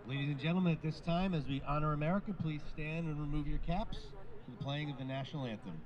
Ladies and gentlemen, at this time, as we honor America, please stand and remove your caps for the playing of the national anthem.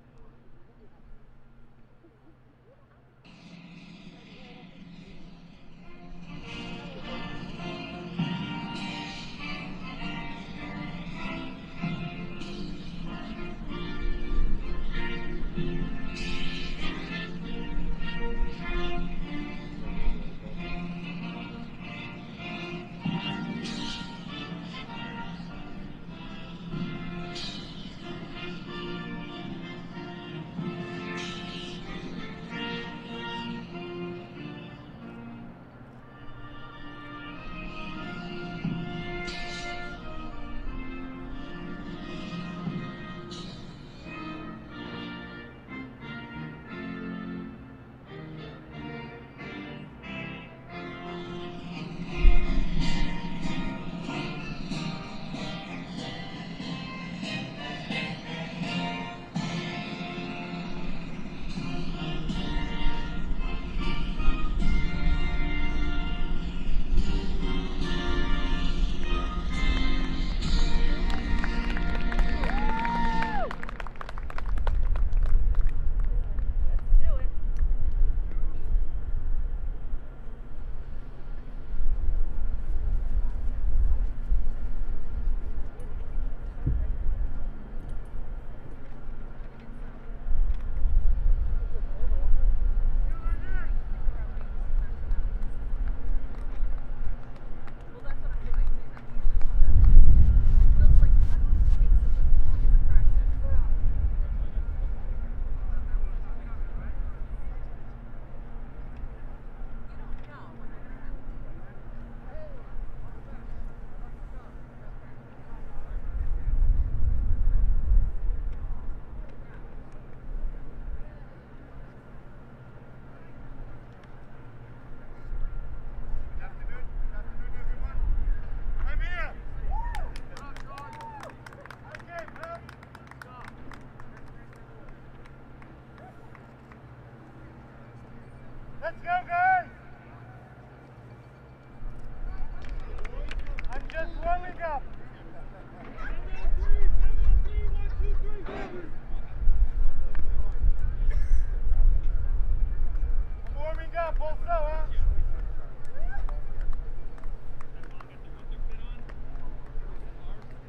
Let's go, guys! I'm just warming up. I'm warming up also, huh?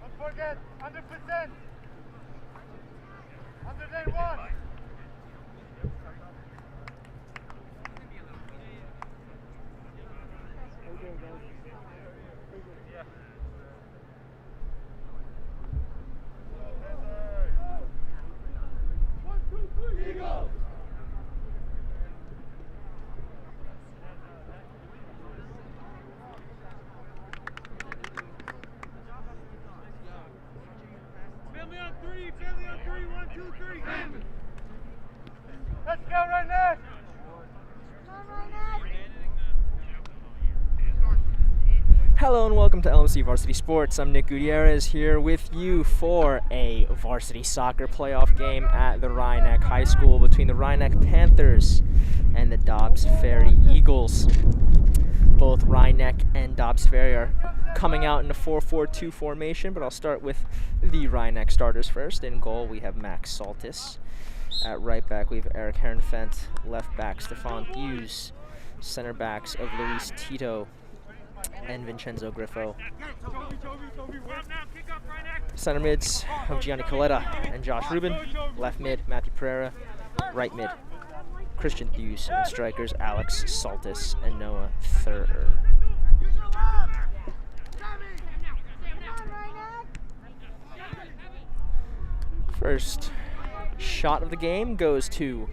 Don't forget, 100%. 101. Family on three, 1, 2, 3, family. Let's go, right next. Hello and welcome to LMC Varsity Sports. I'm Nick Gutierrez here with you for a varsity soccer playoff game at the Rhinebeck High School between the Rhinebeck Panthers and the Dobbs Ferry Eagles. Both Rhinebeck and Dobbs Ferry are coming out in a 4-4-2 formation, but I'll start with the Rhinebeck starters first. In goal, we have Max Saltis. At right back, we have Eric Herrenfent. Left back, Stefan Hughes. Center backs of Luis Tito and Vincenzo Griffo. Center mids of Gianni Coletta and Josh Rubin. Left mid, Matthew Pereira. Right mid, Christian Hughes. And strikers, Alex Saltis and Noah Thurr. First shot of the game goes to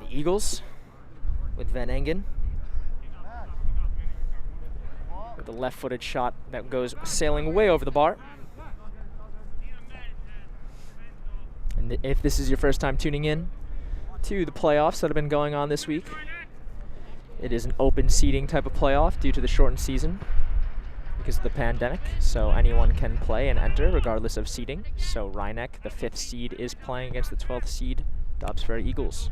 the Eagles with Van Engen. With a left-footed shot that goes sailing way over the bar. And if this is your first time tuning in to the playoffs that have been going on this week, it is an open seating type of playoff due to the shortened season because of the pandemic. So anyone can play and enter regardless of seeding. So Rhinebeck, the 5th seed, is playing against the 12th seed Dobbs Ferry Eagles.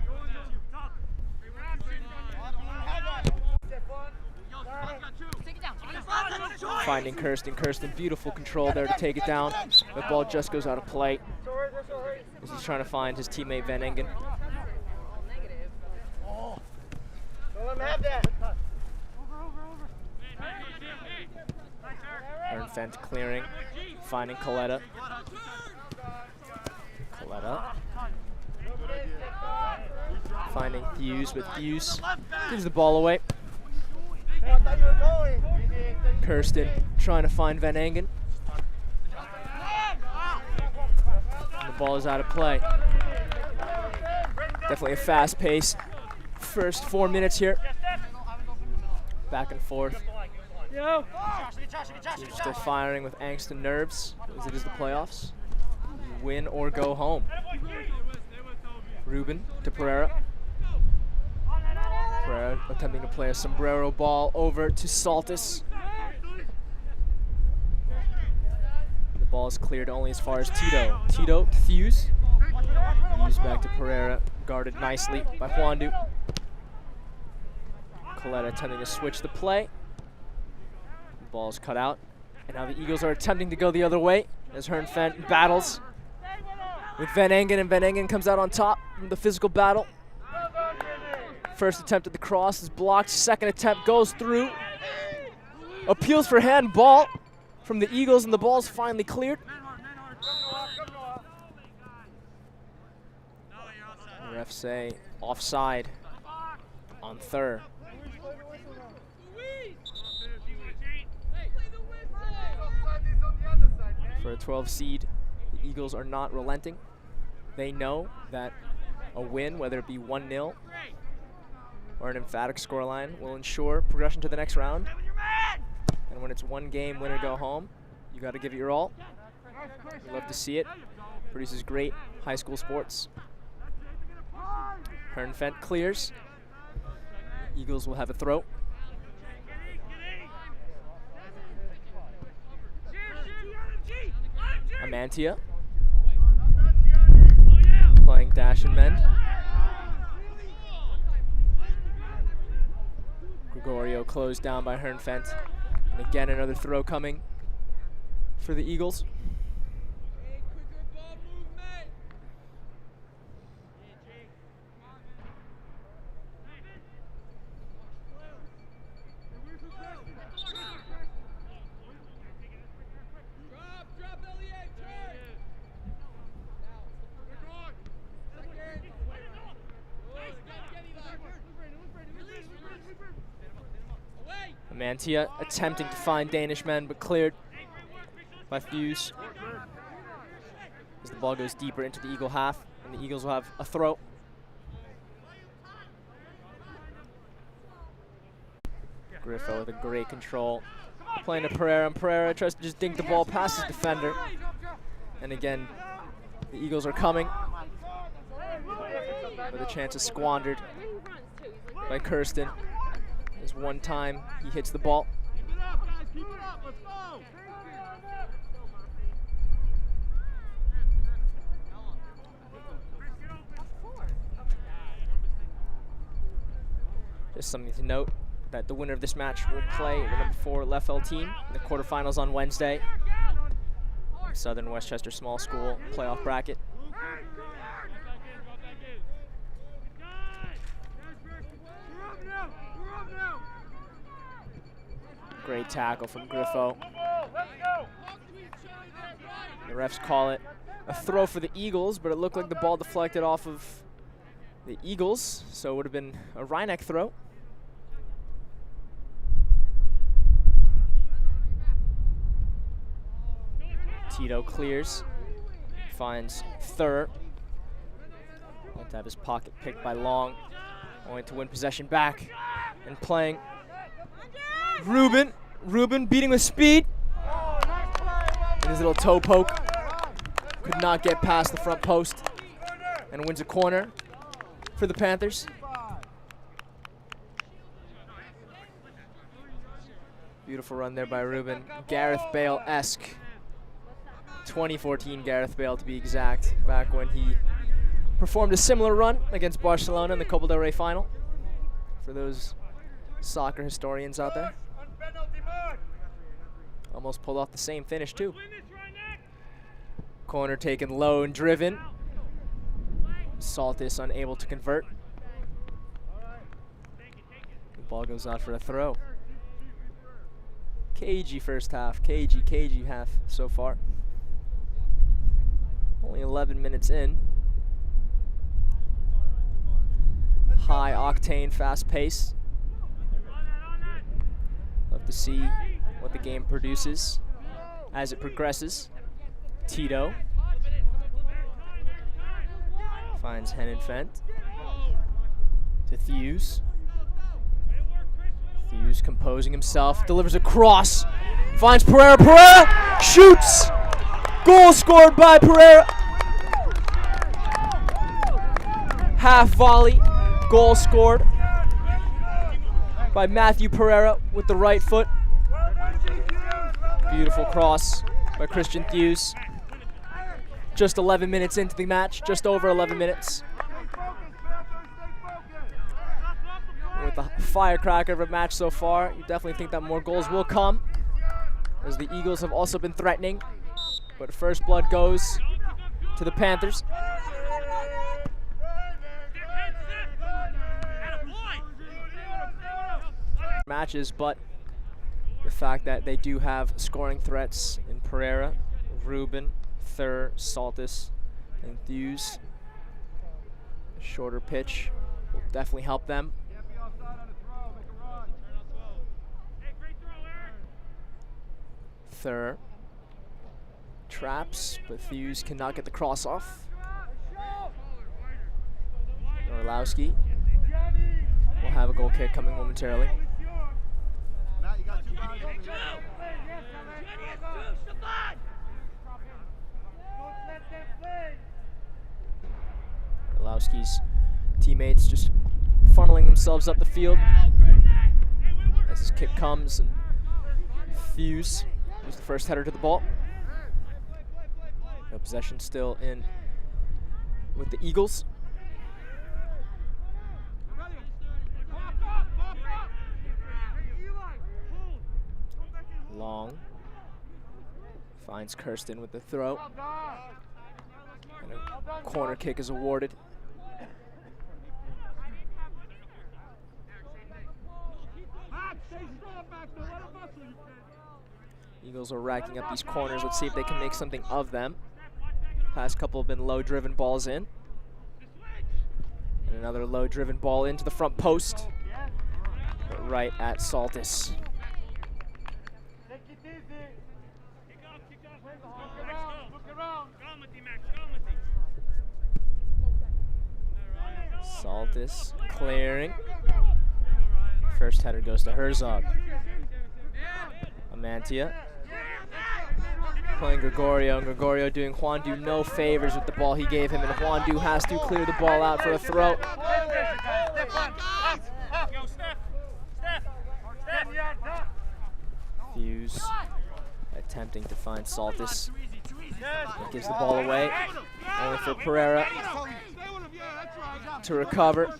Finding Kirsten. Kirsten, beautiful control there to take it down. The ball just goes out of play as he's trying to find his teammate Van Engen. Don't let him have that. Ernfent clearing, finding Coletta. Coletta finding Hughes, but Hughes gives the ball away. Kirsten trying to find Van Engen. And the ball is out of play. Definitely a fast pace. First 4 minutes here. Back and forth. Teams still firing with angst and nerves as it is the playoffs. Win or go home. Ruben to Pereira. Pereira attempting to play a sombrero ball over to Saltis. The ball is cleared only as far as Tito. Tito to Hughes. Hughes back to Pereira, guarded nicely by Juandu. Coletta attempting to switch the play. The ball is cut out. And now the Eagles are attempting to go the other way as Hernfent battles with Van Engen, and Van Engen comes out on top from the physical battle. First attempt at the cross is blocked. Second attempt goes through. Appeals for handball from the Eagles, and the ball's finally cleared. The refs say offside on third. For a 12 seed, the Eagles are not relenting. They know that a win, whether it be 1-0 or an emphatic scoreline, will ensure progression to the next round. And when it's one game, win or go home, you got to give it your all. We love to see it. Produces great high school sports. Hernfent clears. Eagles will have a throw. Amantia playing dash and mend. Gregorio closed down by Hernfent. And again, another throw coming for the Eagles. Mantia attempting to find Danish men, but cleared by Fuse. As the ball goes deeper into the Eagle half, and the Eagles will have a throw. Griffo with a great control. Playing to Pereira, and Pereira tries to just dink the ball past his defender. And again, the Eagles are coming. But the chance is squandered by Kirsten. As one time he hits the ball. Keep it up, guys. Keep it up. Let's go. Just something to note that the winner of this match will play the number 4 Leffel team in the quarterfinals on Wednesday. Southern Westchester Small School playoff bracket. Great tackle from Griffo. The refs call it a throw for the Eagles, but it looked like the ball deflected off of the Eagles, so it would have been a Rhineck throw. Tito clears, finds Thur. Like to have his pocket picked by Long, only to win possession back and playing. Ruben beating with speed. And his little toe poke could not get past the front post and wins a corner for the Panthers. Beautiful run there by Ruben. Gareth Bale-esque. 2014 Gareth Bale to be exact, back when he performed a similar run against Barcelona in the Copa del Rey final. For those soccer historians out there. Penalty mark. Almost pulled off the same finish, too. Corner taken low and driven. Saltis unable to convert. The ball goes out for a throw. Cagey first half. Cagey half so far. Only 11 minutes in. High octane, fast pace. Love to see what the game produces as it progresses. Tito finds Henenfent to Thews. Thews composing himself, delivers a cross, finds Pereira. Pereira shoots! Goal scored by Pereira. Half volley, goal scored by Matthew Pereira with the right foot. Beautiful cross by Christian Thews. Just 11 minutes into the match, just over 11 minutes. With the firecracker of a match so far, you definitely think that more goals will come, as the Eagles have also been threatening. But first blood goes to the Panthers. Matches, but the fact that they do have scoring threats in Pereira, Rubin, Thur, Saltis, and Thews. A shorter pitch will definitely help them. Thur traps, but Thews cannot get the cross off. Orlowski will have a goal kick coming momentarily. Orlowski's teammates just funneling themselves up the field as his kick comes, and Thews is the first header to the ball. No possession still in with the Eagles. Long finds Kirsten with the throw, and a corner kick is awarded. Eagles are racking up these corners. Let's see if they can make something of them. Past couple have been low-driven balls in. And another low-driven ball into the front post, but right at Saltis. Saltis clearing. First header goes to Herzog. Amantia playing Gregorio, and Gregorio doing Juandu no favors with the ball he gave him, and Juandu has to clear the ball out for a throw. Thews attempting to find Saltis. He gives the ball away, only for Pereira to recover.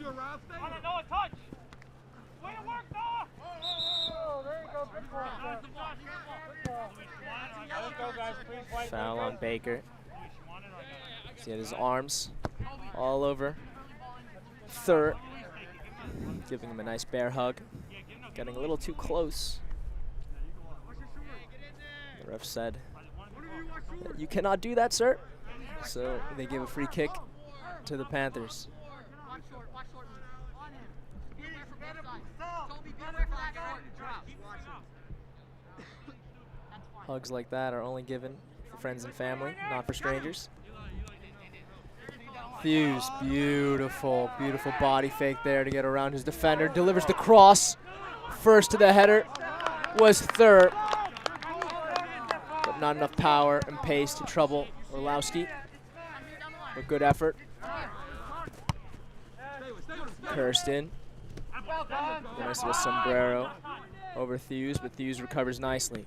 Foul on Baker. He had his arms all over Thur, giving him a nice bear hug. Getting a little too close. The ref said, "You cannot do that, sir." So they give a free kick to the Panthers. Hugs like that are only given for friends and family, not for strangers. Thews, beautiful, beautiful body fake there to get around his defender. Delivers the cross. First to the header was Thur, but not enough power and pace to trouble Orlowski. But good effort. Kirsten. Nice little sombrero over Thews, but Thews recovers nicely.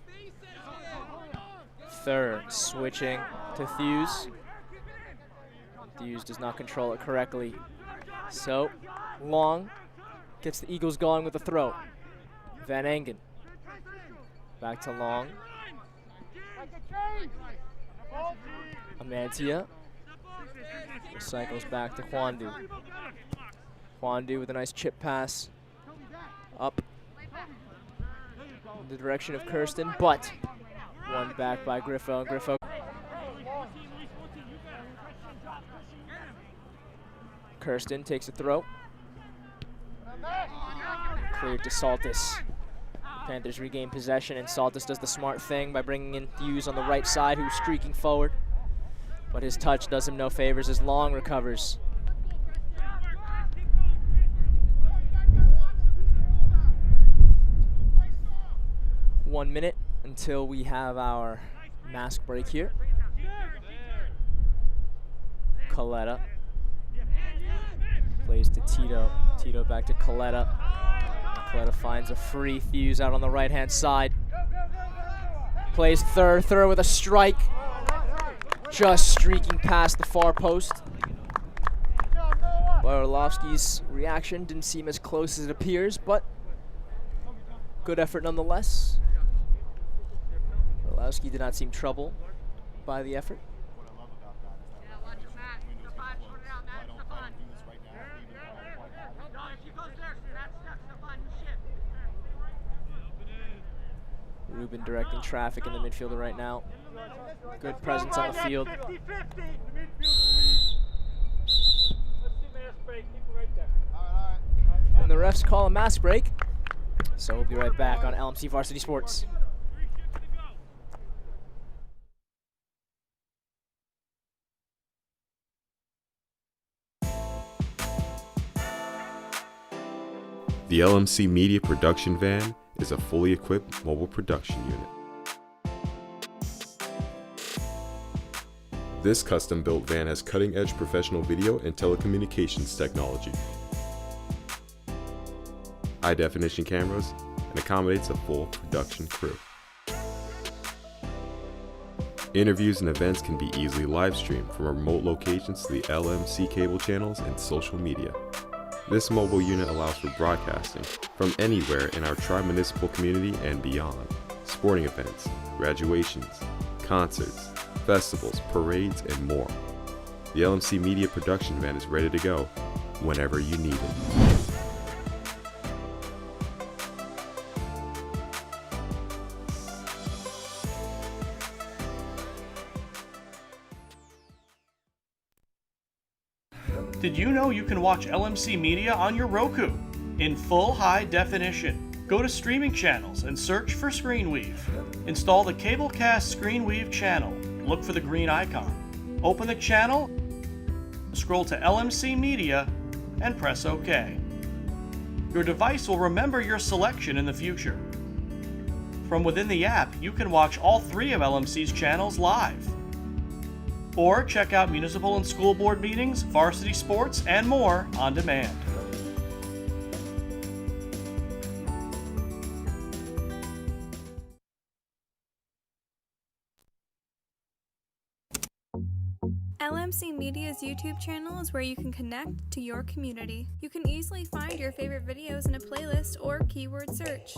Thur switching to Thews. Thews does not control it correctly. So, Long gets the Eagles going with a throw. Van Engen. Back to Long. Amantia cycles back to Hwandu. Hwandu with a nice chip pass up in the direction of Kirsten, but won back by Griffo. Griffo Kirsten takes a throw. Cleared to Saltis. Panthers regain possession, and Saltis does the smart thing by bringing in Hughes on the right side, who's streaking forward. But his touch does him no favors as Long recovers. One minute until we have our mask break here. Coletta plays to Tito. Tito back to Coletta. Coletta finds a free. Hughes out on the right-hand side. Plays third. Third with a strike. Just streaking past the far post. Orlovsky's reaction didn't seem as close as it appears, but good effort nonetheless. Orlovsky did not seem troubled by the effort. Ruben directing traffic in the midfielder right now. Good presence on the field. And the refs call a mask break. So we'll be right back on LMC Varsity Sports. The LMC Media Production Van is a fully equipped mobile production unit. This custom-built van has cutting-edge professional video and telecommunications technology, high-definition cameras, and accommodates a full production crew. Interviews and events can be easily live-streamed from remote locations to the LMC cable channels and social media. This mobile unit allows for broadcasting from anywhere in our tri-municipal community and beyond. Sporting events, graduations, concerts, festivals, parades, and more. The LMC Media Production Van is ready to go whenever you need it. Did you know you can watch LMC Media on your Roku in full high definition? Go to streaming channels and search for ScreenWeave. Install the Cablecast ScreenWeave channel. Look for the green icon. Open the channel, scroll to LMC Media, and press OK. Your device will remember your selection in the future. From within the app, you can watch all 3 of LMC's channels live. Or check out municipal and school board meetings, varsity sports, and more on demand. LMC Media's YouTube channel is where you can connect to your community. You can easily find your favorite videos in a playlist or keyword search.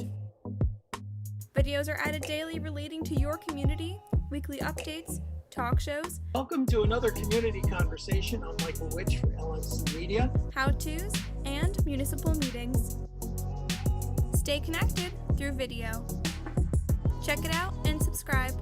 Videos are added daily relating to your community, weekly updates, talk shows. Welcome to another community conversation. I'm Michael Witch for LMC Media. How-tos, and municipal meetings. Stay connected through video. Check it out and subscribe.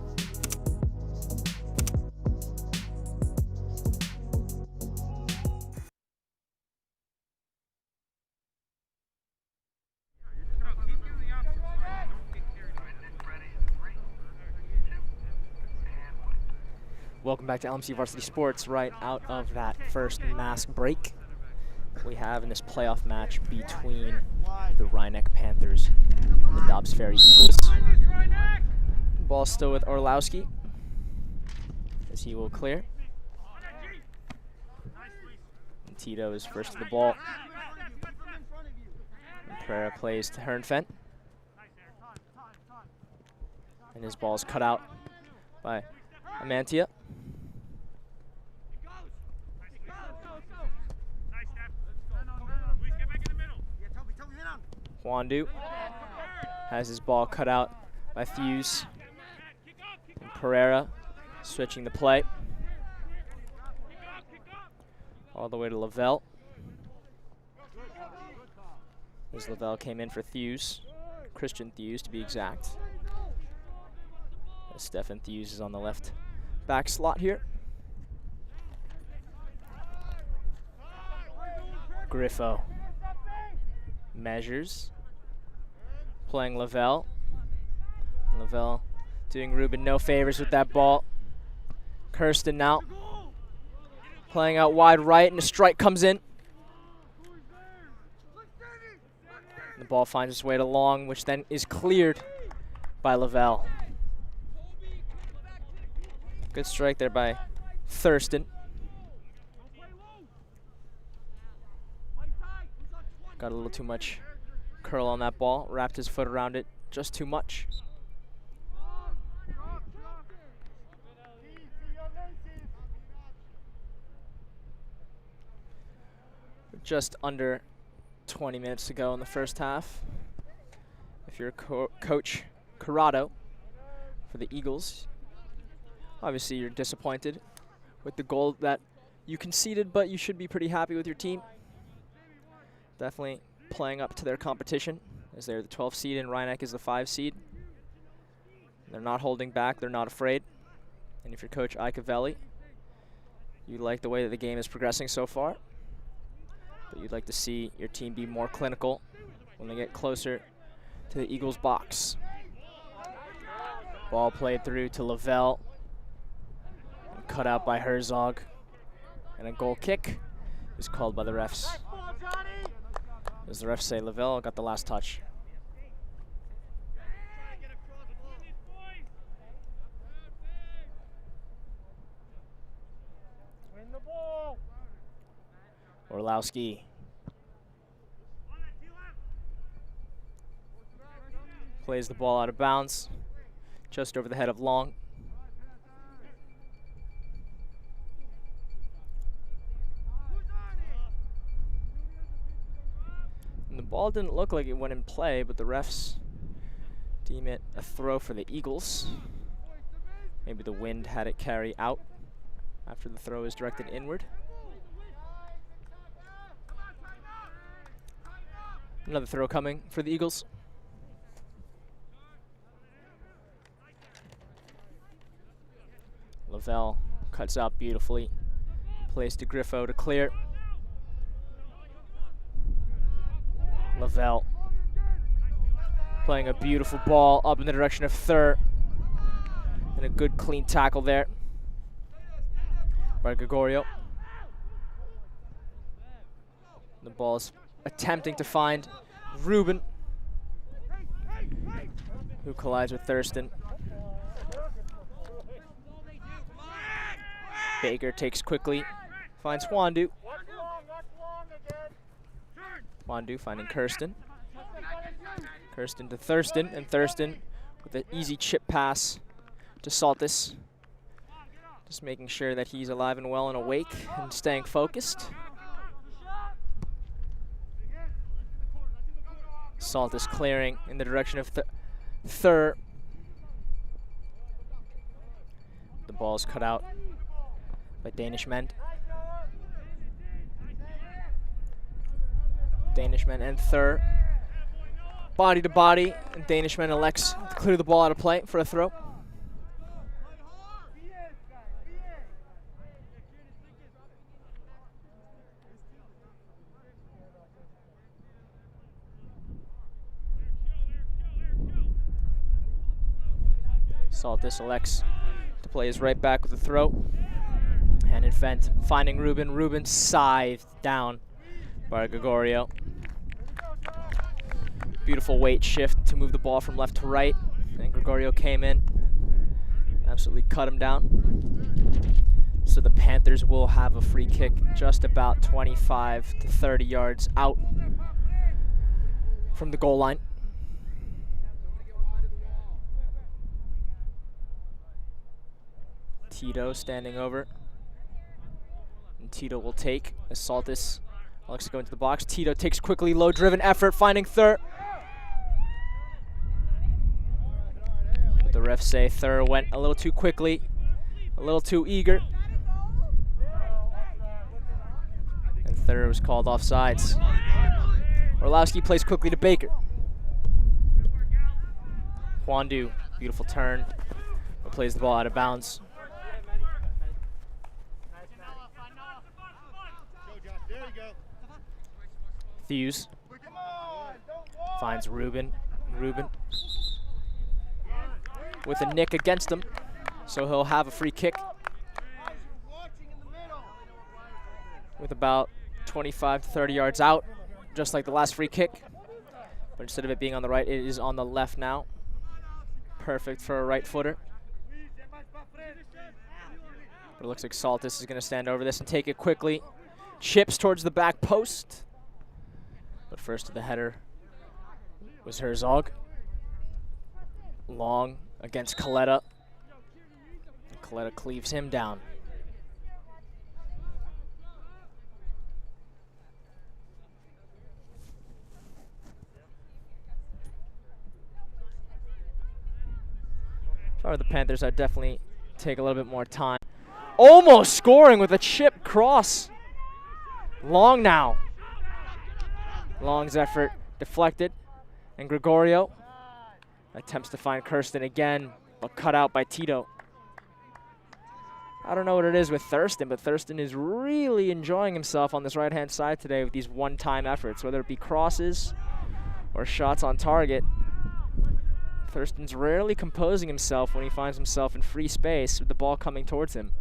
Welcome back to LMC Varsity Sports. Right out of that first mask break, we have in this playoff match between the Rhinebeck Panthers and the Dobbs Ferry Eagles. Ball still with Orlowski as he will clear. And Tito is first to the ball. And Pereira plays to Hernfent. And his ball is cut out by Amantia. Hwandu has his ball cut out by Fuse. And Pereira switching the play. All the way to Lavelle. As Lavelle came in for Thews, Christian Thews to be exact. As Stefan Thews is on the left back slot here. Griffo measures, playing Lavelle. Lavelle doing Ruben no favors with that ball. Kirsten now playing out wide right, and a strike comes in. The ball finds its way to Long, which then is cleared by Lavelle. Good strike there by Thurston. Got a little too much curl on that ball, wrapped his foot around it just too much. Just under 20 minutes to go in the first half. If you're Coach Corrado for the Eagles, obviously you're disappointed with the goal that you conceded, but you should be pretty happy with your team. Definitely playing up to their competition, as they're the 12th seed and Rhinebeck is the 5 seed. They're not holding back, they're not afraid. And if you're Coach Icavelli, you like the way that the game is progressing so far, but you'd like to see your team be more clinical when they get closer to the Eagles' box. Ball played through to Lavelle, and cut out by Herzog. And a goal kick is called by the refs. As the refs say, Lavelle got the last touch. Orlowski. Plays the ball out of bounds, just over the head of Long. And the ball didn't look like it went in play, but the refs deem it a throw for the Eagles. Maybe the wind had it carry out after the throw is directed inward. Another throw coming for the Eagles. Lavelle cuts out beautifully. Plays to Griffo to clear. Lavelle playing a beautiful ball up in the direction of Thur. And a good clean tackle there by Gregorio. The ball is attempting to find Ruben, who collides with Thurston. Baker takes quickly, finds Wandu. Wandu finding Kirsten. Kirsten to Thurston, and Thurston with an easy chip pass to Saltis. Just making sure that he's alive and well and awake and staying focused. Saltis clearing in the direction of Thur. The ball's cut out by Danishmend. Danishmend and Thur. Body to body, and Danishmend elects to clear the ball out of play for a throw. Saltis elects to play his right back with a throw. And in Fent finding Ruben. Ruben scythed down by Gregorio. Beautiful weight shift to move the ball from left to right. And Gregorio came in, absolutely cut him down. So the Panthers will have a free kick just about 25 to 30 yards out from the goal line. Tito standing over. And Tito will take as Saltis looks to go into the box. Tito takes quickly, low-driven effort, finding Thur. But The refs say Thur went a little too quickly, a little too eager. And Thur was called offsides. Orlowski plays quickly to Baker. Hwandu, beautiful turn, but plays the ball out of bounds. Thews finds Ruben. Ruben with a nick against him, so he'll have a free kick with about 25 to 30 yards out, just like the last free kick. But instead of it being on the right, it is on the left now. Perfect for a right footer. But it looks like Saltis is going to stand over this and take it quickly. Chips towards the back post. But first to the header was Herzog. Long against Coletta. Coletta cleaves him down. If I were the Panthers, I'd definitely take a little bit more time. Almost scoring with a chip cross. Long now. Long's effort deflected, and Gregorio attempts to find Kirsten again, but cut out by Tito. I don't know what it is with Thurston, but Thurston is really enjoying himself on this right-hand side today with these one-time efforts, whether it be crosses or shots on target. Thurston's rarely composing himself when he finds himself in free space with the ball coming towards him,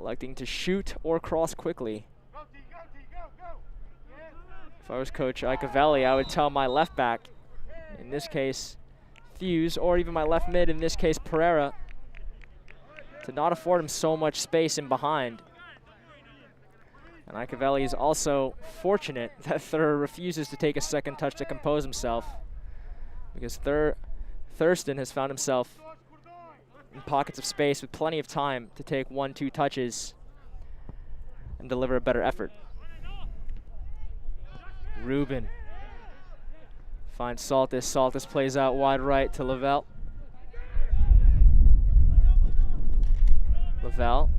electing to shoot or cross quickly. If I was Coach Icavelli, I would tell my left back, in this case Thews, or even my left mid, in this case Pereira, to not afford him so much space in behind. And Icavelli is also fortunate that Thur refuses to take a second touch to compose himself, because Thurston has found himself in pockets of space with plenty of time to take 1-2 touches and deliver a better effort. Ruben finds Saltis. Saltis plays out wide right to Lavelle. Lavelle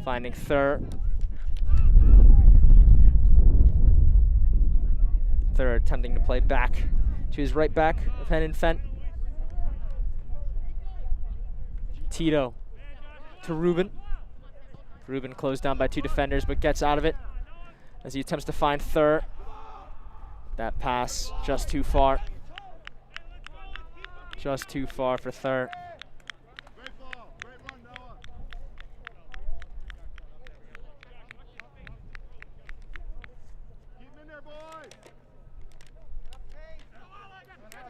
finding Thur. Thur attempting to play back to his right back of Henan Fent. Tito to Ruben. Ruben closed down by two defenders but gets out of it as he attempts to find Thur. That pass just too far. Just too far for Thur.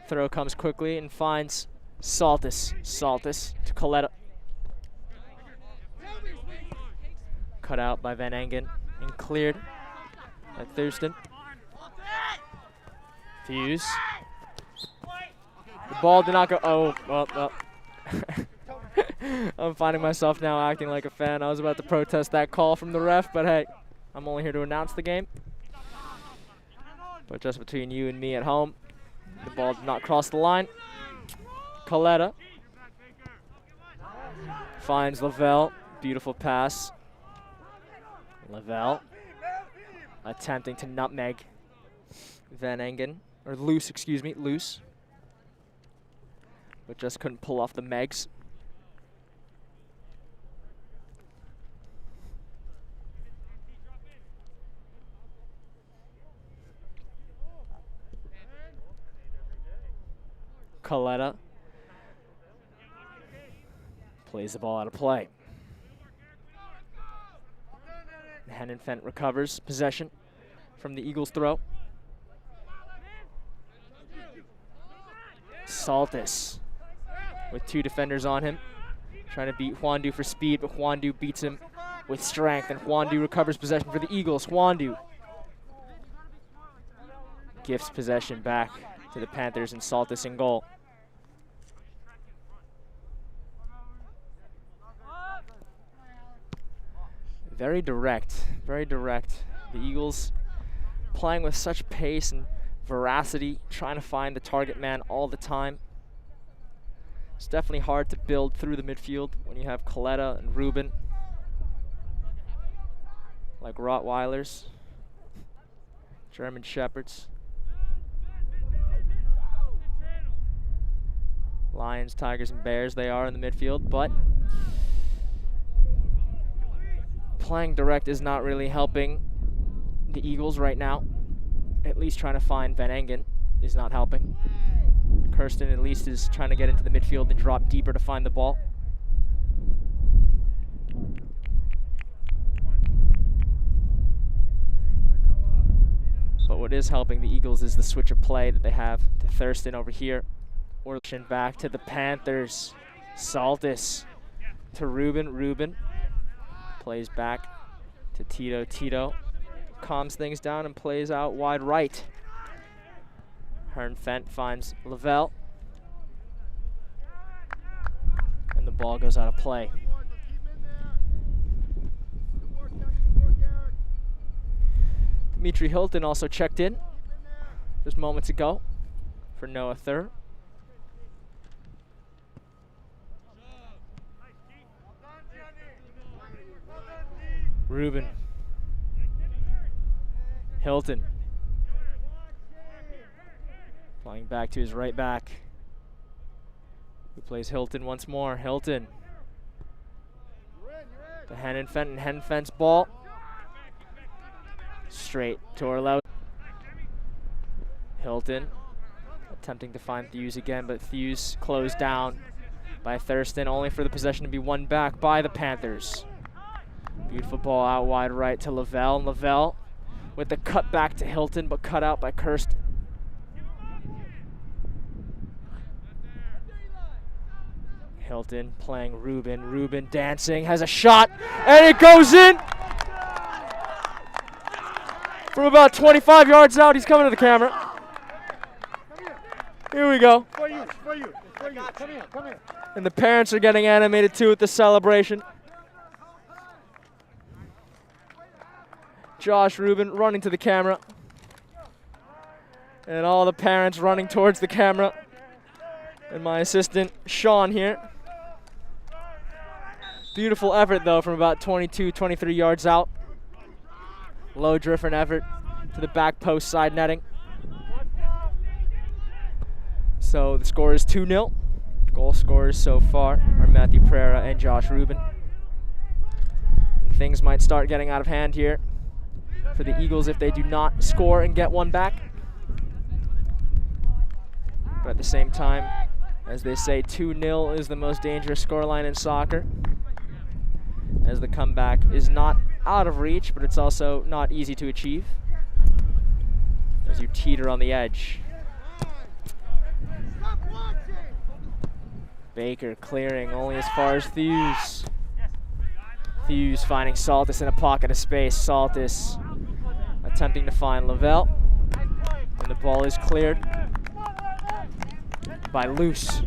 Throw comes quickly and finds Saltis. Saltis to Coletta. Cut out by Van Engen and cleared by Thurston. Thews. The ball did not go. Oh, well. I'm finding myself now acting like a fan. I was about to protest that call from the ref, but hey, I'm only here to announce the game. But just between you and me at home, the ball did not cross the line. Coletta finds Lavelle. Beautiful pass. Lavelle attempting to nutmeg Van Engen. Or Loose, excuse me, Loose. But just couldn't pull off the megs. Coletta plays the ball out of play. Henan Fent recovers possession from the Eagles' throw. Saltis with two defenders on him, trying to beat Hwandu for speed, but Hwandu beats him with strength, and Hwandu recovers possession for the Eagles. Hwandu gifts possession back to the Panthers, and Saltis in goal. Very direct, very direct. The Eagles playing with such pace and veracity, trying to find the target man all the time. It's definitely hard to build through the midfield when you have Coletta and Ruben, like Rottweilers, German Shepherds, Lions, Tigers, and Bears they are in the midfield, but playing direct is not really helping the Eagles right now. At least trying to find Van Engen is not helping. Kirsten at least is trying to get into the midfield and drop deeper to find the ball. But what is helping the Eagles is the switch of play that they have to Thurston over here. Or back to the Panthers. Saltis to Ruben. Ruben plays back to Tito. Tito calms things down and plays out wide right. Hearn Fent finds Lavelle. And the ball goes out of play. Dimitri Hilton also checked in just moments ago for Noah Thur. Ruben. Hilton. Flying back to his right back. Who plays Hilton once more. Hilton. To Henfent, and Henfent's ball. Straight to Orlew. Hilton attempting to find Thews again, but Thews closed down by Thurston, only for the possession to be won back by the Panthers. Beautiful ball out wide right to Lavelle. Lavelle with the cut back to Hilton, but cut out by Kirsten. Hilton playing Ruben. Ruben dancing, has a shot, and it goes in! From about 25 yards out, he's coming to the camera. Here we go. For you. Come here. And the parents are getting animated too with the celebration. Josh Ruben running to the camera. And all the parents running towards the camera. And my assistant, Sean, here. Beautiful effort, though, from about 22, 23 yards out. Low drift effort to the back post side netting. So the score is 2-0. Goal scorers so far are Matthew Pereira and Josh Ruben. And things might start getting out of hand here for the Eagles if they do not score and get one back. But at the same time, as they say, 2-0 is the most dangerous scoreline in soccer, as the comeback is not out of reach, but it's also not easy to achieve as you teeter on the edge. Baker clearing only as far as Thews. Thews finding Saltis in a pocket of space. Saltis attempting to find Lavelle. And the ball is cleared by Luce.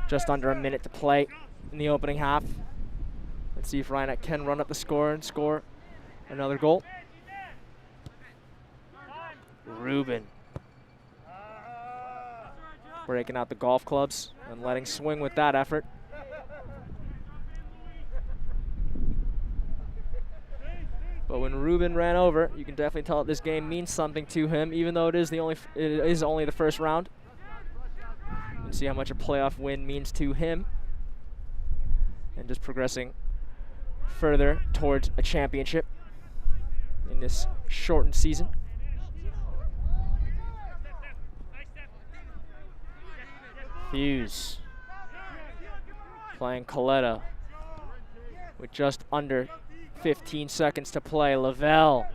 Just under a minute to play in the opening half. Let's see if Rhinebeck can run up the score and score another goal. Ruben breaking out the golf clubs and letting swing with that effort. But when Ruben ran over, you can definitely tell that this game means something to him, even though it is only the first round. You can see how much a playoff win means to him, and just progressing further towards a championship in this shortened season. Thews playing Coletta with just under 15 seconds to play. Lavelle,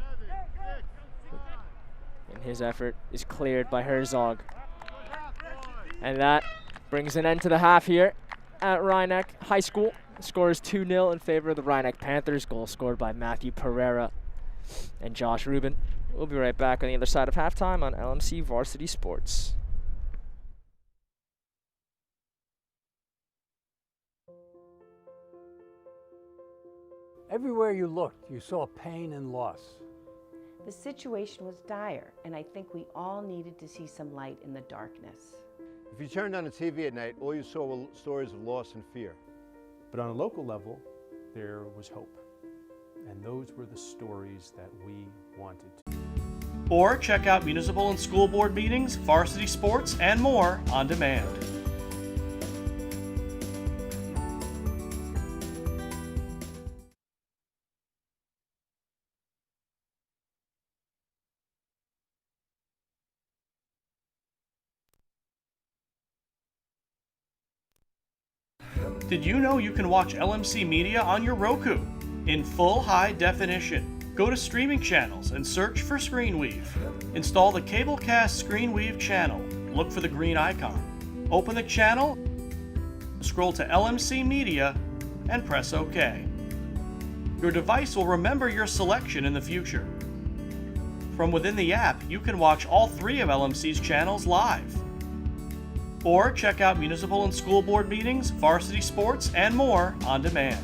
and his effort is cleared by Herzog. And that brings an end to the half here at Rhinebeck High School. The score is 2-0 in favor of the Rhinebeck Panthers. Goal scored by Matthew Pereira and Josh Ruben. We'll be right back on the other side of halftime on LMC Varsity Sports. Everywhere you looked, you saw pain and loss. The situation was dire, and I think we all needed to see some light in the darkness. If you turned on the TV at night, all you saw were stories of loss and fear. But on a local level, there was hope. And those were the stories that we wanted to. Or check out municipal and school board meetings, varsity sports, and more on demand. Did you know you can watch LMC Media on your Roku in full high definition? Go to streaming channels and search for ScreenWeave. Install the Cablecast ScreenWeave channel. Look for the green icon. Open the channel, scroll to LMC Media, and press OK. Your device will remember your selection in the future. From within the app, you can watch all 3 of LMC's channels live. Or check out municipal and school board meetings, varsity sports, and more on demand.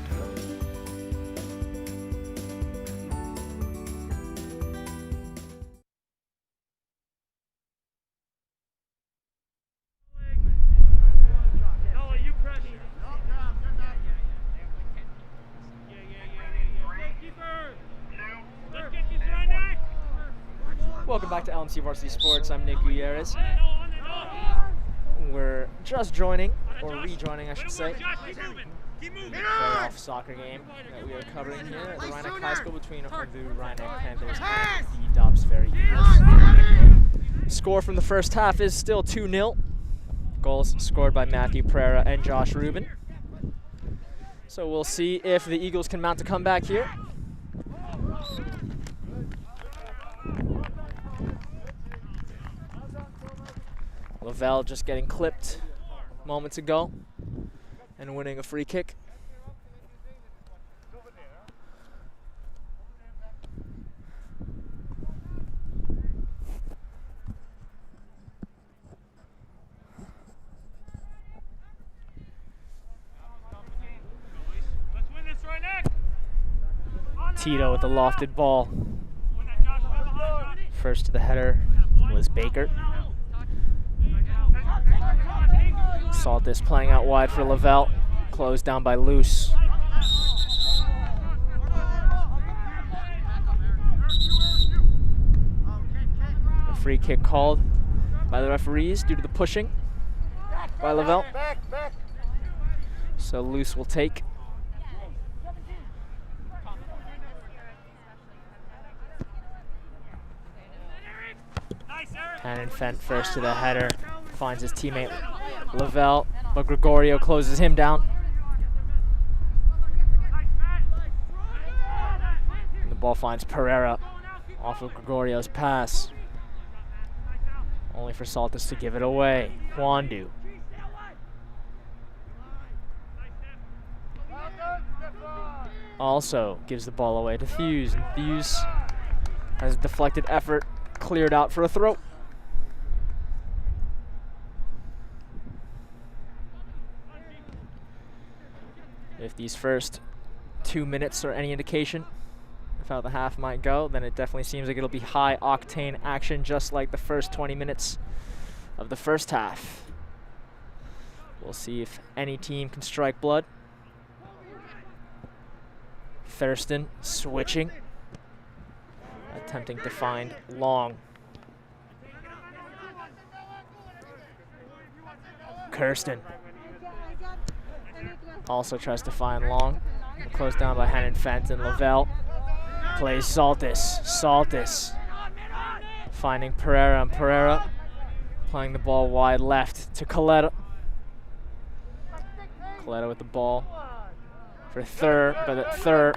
Welcome back to LMC Varsity Sports. I'm Nick Gutierrez. We're just joining, or rejoining I should say, the playoff soccer game that we are covering here at the Rhinebeck High School between the Rhinebeck Panthers and the Dobbs Ferry Eagles. Score from the first half is still 2-0. Goals scored by Matthew Pereira and Josh Rubin. So we'll see if the Eagles can mount a comeback here. Lavelle just getting clipped moments ago and winning a free kick. Tito with the lofted ball. First to the header was Baker. Saltis playing out wide for Lavelle. Closed down by Luce. A free kick called by the referees due to the pushing by Lavelle. So Luce will take. Cannon Fent first to the header. Finds his teammate Lavelle, but Gregorio closes him down. And the ball finds Pereira off of Gregorio's pass. Only for Saltis to give it away. Juandu. Also gives the ball away to Thews. And Thews has a deflected effort cleared out for a throw. If these first 2 minutes are any indication of how the half might go, then it definitely seems like it'll be high octane action, just like the first 20 minutes of the first half. We'll see if any team can strike blood. Thurston switching, attempting to find Long. Kirsten also tries to find Long. Closed down by Hannon Fent, and Lavelle plays Saltis. Saltis finding Pereira, and Pereira playing the ball wide left to Coletta. Coletta with the ball for Thur, but Thur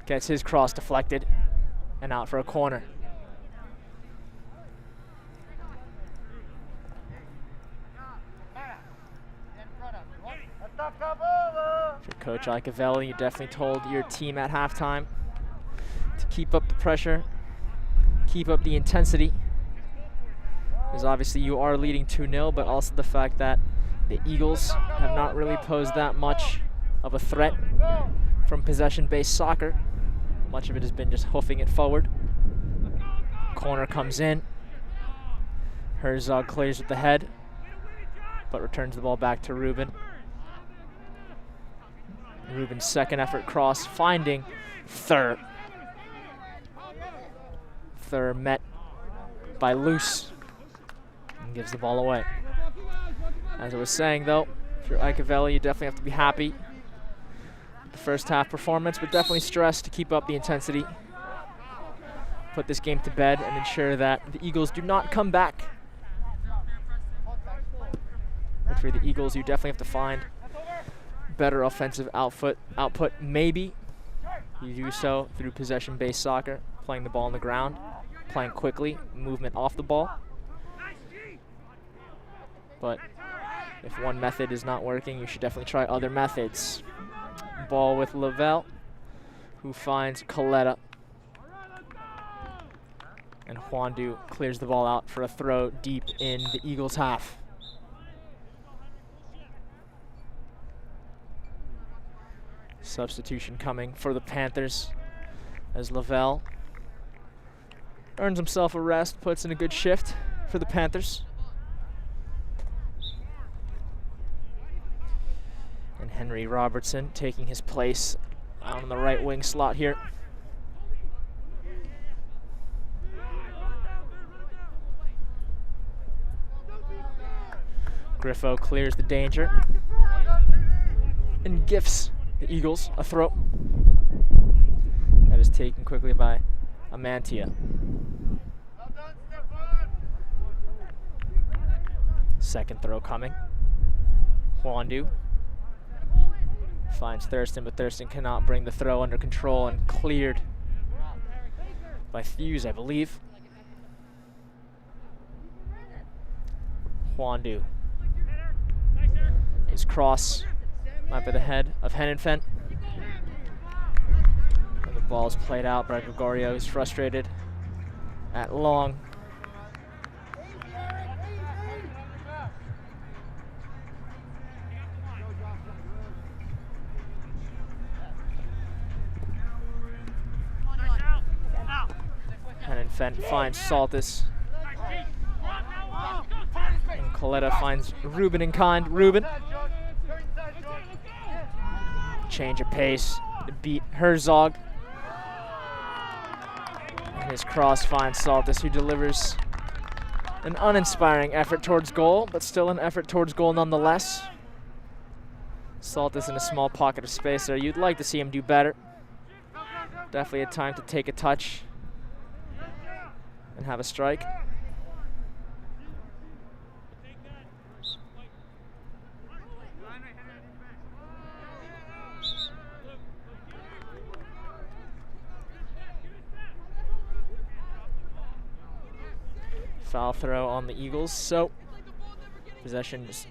gets his cross deflected and out for a corner. If you're Coach Icavelli, you definitely told your team at halftime to keep up the pressure, keep up the intensity. Because obviously you are leading 2-0, but also the fact that the Eagles have not really posed that much of a threat from possession-based soccer. Much of it has been just hoofing it forward. Corner comes in. Herzog clears with the head. but returns the ball back to Ruben. Ruben's second effort cross, finding Thur. Thur met by Luce and gives the ball away. As I was saying, though, if you're Icavelli, you definitely have to be happy with the first half performance, but definitely stressed to keep up the intensity, put this game to bed, and ensure that the Eagles do not come back. But for the Eagles, you definitely have to find better offensive output. Maybe you do so through possession-based soccer, playing the ball on the ground, playing quickly, movement off the ball. But if one method is not working, you should definitely try other methods. Ball with Lavelle, who finds Coletta. And Juandu clears the ball out for a throw deep in the Eagles' half. Substitution coming for the Panthers as Lavelle earns himself a rest, puts in a good shift for the Panthers. And Henry Robertson taking his place out on the right wing slot here. Griffo clears the danger and gifts the Eagles a throw. That is taken quickly by Amantia. Second throw coming. Juandu finds Thurston, but Thurston cannot bring the throw under control, and cleared by Hughes, I believe. Juandu. His cross might be the head of Henenfent. And the ball is played out by Gregorio, who's frustrated at long. Henenfent finds Saltis. And Coletta finds Ruben in kind. Ruben. Change of pace to beat Herzog. And his cross finds Saltis, who delivers an uninspiring effort towards goal, but still an effort towards goal nonetheless. Saltis in a small pocket of space there. You'd like to see him do better. Definitely a time to take a touch and have a strike. Foul throw on the Eagles, so possession is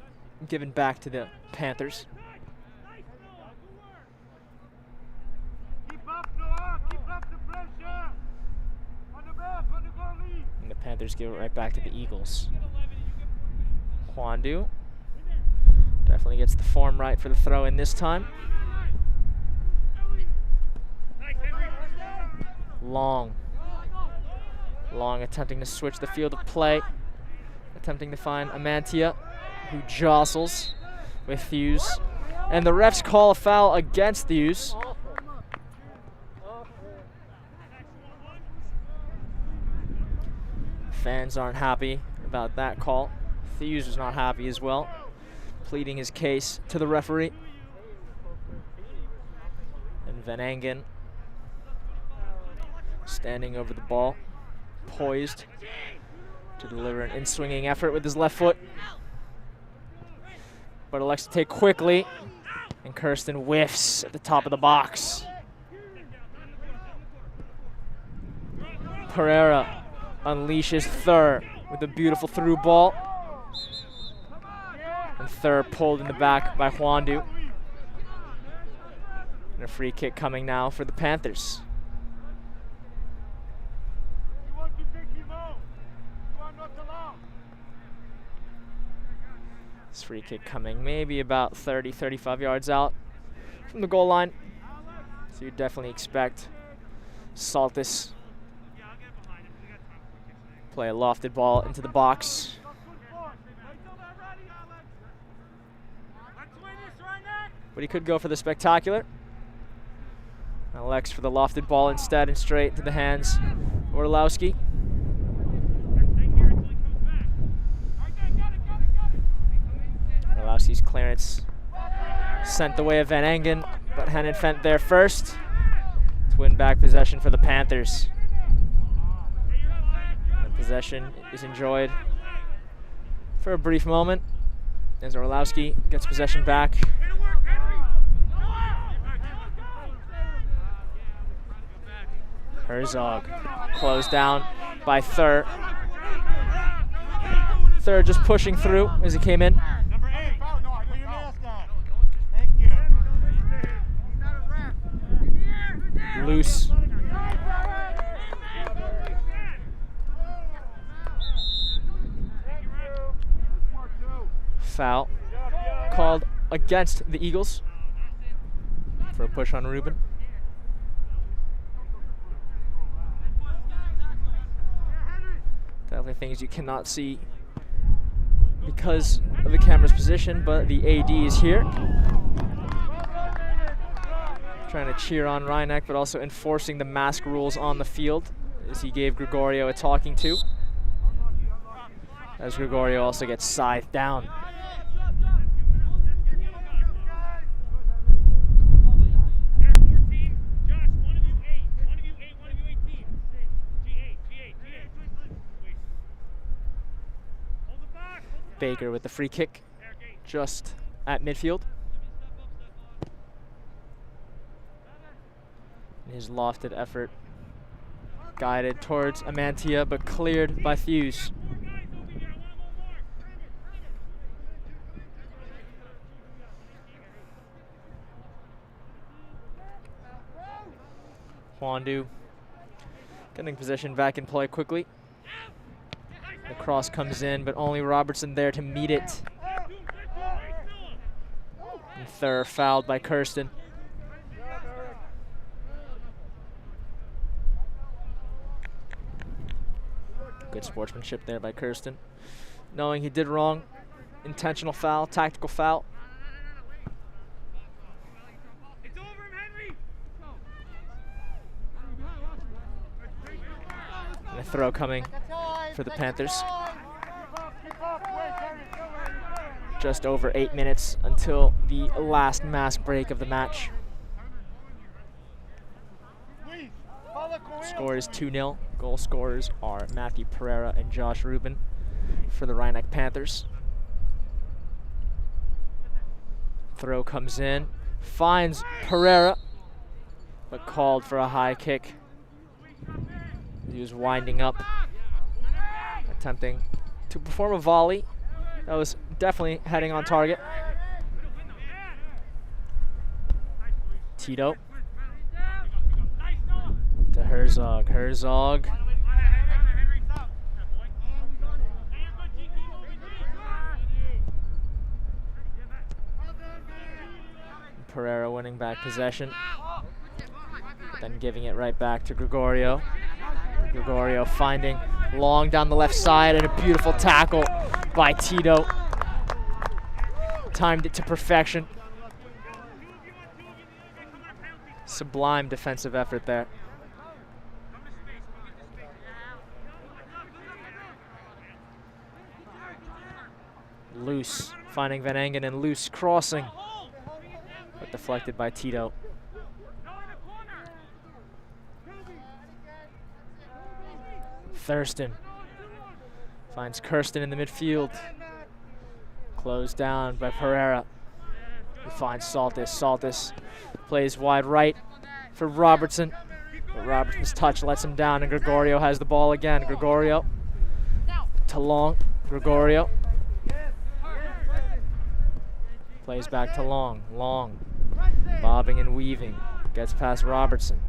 given back to the Panthers. And the Panthers give it right back to the Eagles. Juandu definitely gets the form right for the throw in this time. Long attempting to switch the field of play, attempting to find Amantia, who jostles with Hughes. And the refs call a foul against Hughes. Fans aren't happy about that call. Hughes was not happy as well, pleading his case to the referee. And Van Engen standing over the ball, poised to deliver an in-swinging effort with his left foot, but elects to take quickly, and Kirsten whiffs at the top of the box. Pereira unleashes Thur with a beautiful through ball, and Thur pulled in the back by Juandu. And a free kick coming now for the Panthers. This free kick coming maybe about 30, 35 yards out from the goal line. So you definitely expect Saltis play a lofted ball into the box. But he could go for the spectacular. Elects for the lofted ball instead and straight into the hands of Orlowski. Orlowski's clearance sent the way of Van Engen, but Hennenfent there first to win back possession for the Panthers. The possession is enjoyed for a brief moment as Orlowski gets possession back. Herzog closed down by Thur. Thur just pushing through as he came in. Loose. Foul called against the Eagles for a push on Rubin. Definitely things you cannot see because of the camera's position, but the AD is here. Trying to cheer on Rhinebeck, but also enforcing the mask rules on the field as he gave Gregorio a talking to. As Gregorio also gets scythed down. Baker with the free kick just at midfield. His lofted effort guided towards Amantia, but cleared by Thews. Wandu getting possession back in play quickly. The cross comes in, but only Robertson there to meet it. And Thur fouled by Kirsten. Good sportsmanship there by Kirsten. Knowing he did wrong. Intentional foul, tactical foul. And a throw coming for the Panthers. Just over 8 minutes until the last mask break of the match. Score is 2-0. Goal scorers are Matthew Pereira and Josh Rubin for the Rhinebeck Panthers. Throw comes in, finds Pereira, but called for a high kick. He was winding up, attempting to perform a volley that was definitely heading on target. Tito to Herzog. Herzog. Pereira winning back possession, but then giving it right back to Gregorio. Gregorio finding Long down the left side, and a beautiful tackle by Tito. Timed it to perfection. Sublime defensive effort there. Loose, finding Van Engen, and Loose crossing, but deflected by Tito. Thurston finds Kirsten in the midfield. Closed down by Pereira. He finds Saltis. Saltis plays wide right for Robertson. But Robertson's touch lets him down, and Gregorio has the ball again. Gregorio to Long. Gregorio plays back to Long. Long bobbing and weaving. Gets past Robertson.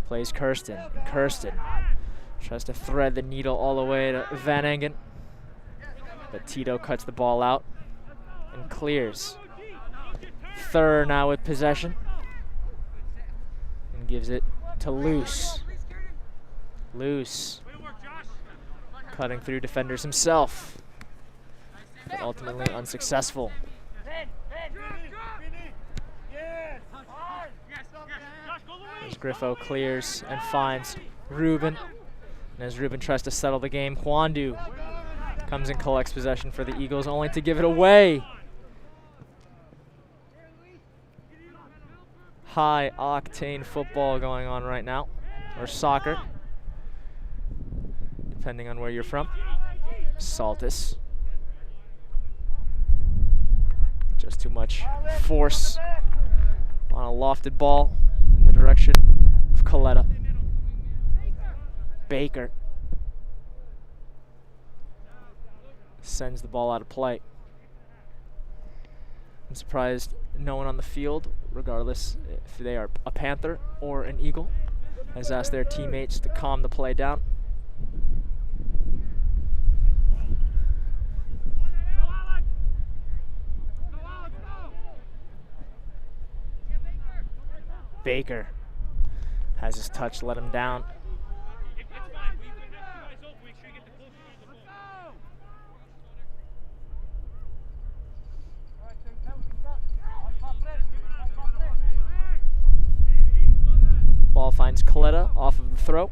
Plays Kirsten. And Kirsten tries to thread the needle all the way to Van Engen. But Tito cuts the ball out and clears. Thur now with possession. And gives it to Loose. Loose cutting through defenders himself, but ultimately unsuccessful. As Griffo clears and finds Ruben. And as Ruben tries to settle the game, Hwandu comes and collects possession for the Eagles, only to give it away. High octane football going on right now, or soccer, depending on where you're from. Saltis. Just too much force on a lofted ball in the direction of Coletta. Baker sends the ball out of play. I'm surprised no one on the field, regardless if they are a Panther or an Eagle, has asked their teammates to calm the play down. Baker has his touch let him down. Ball finds Coletta off of the throw.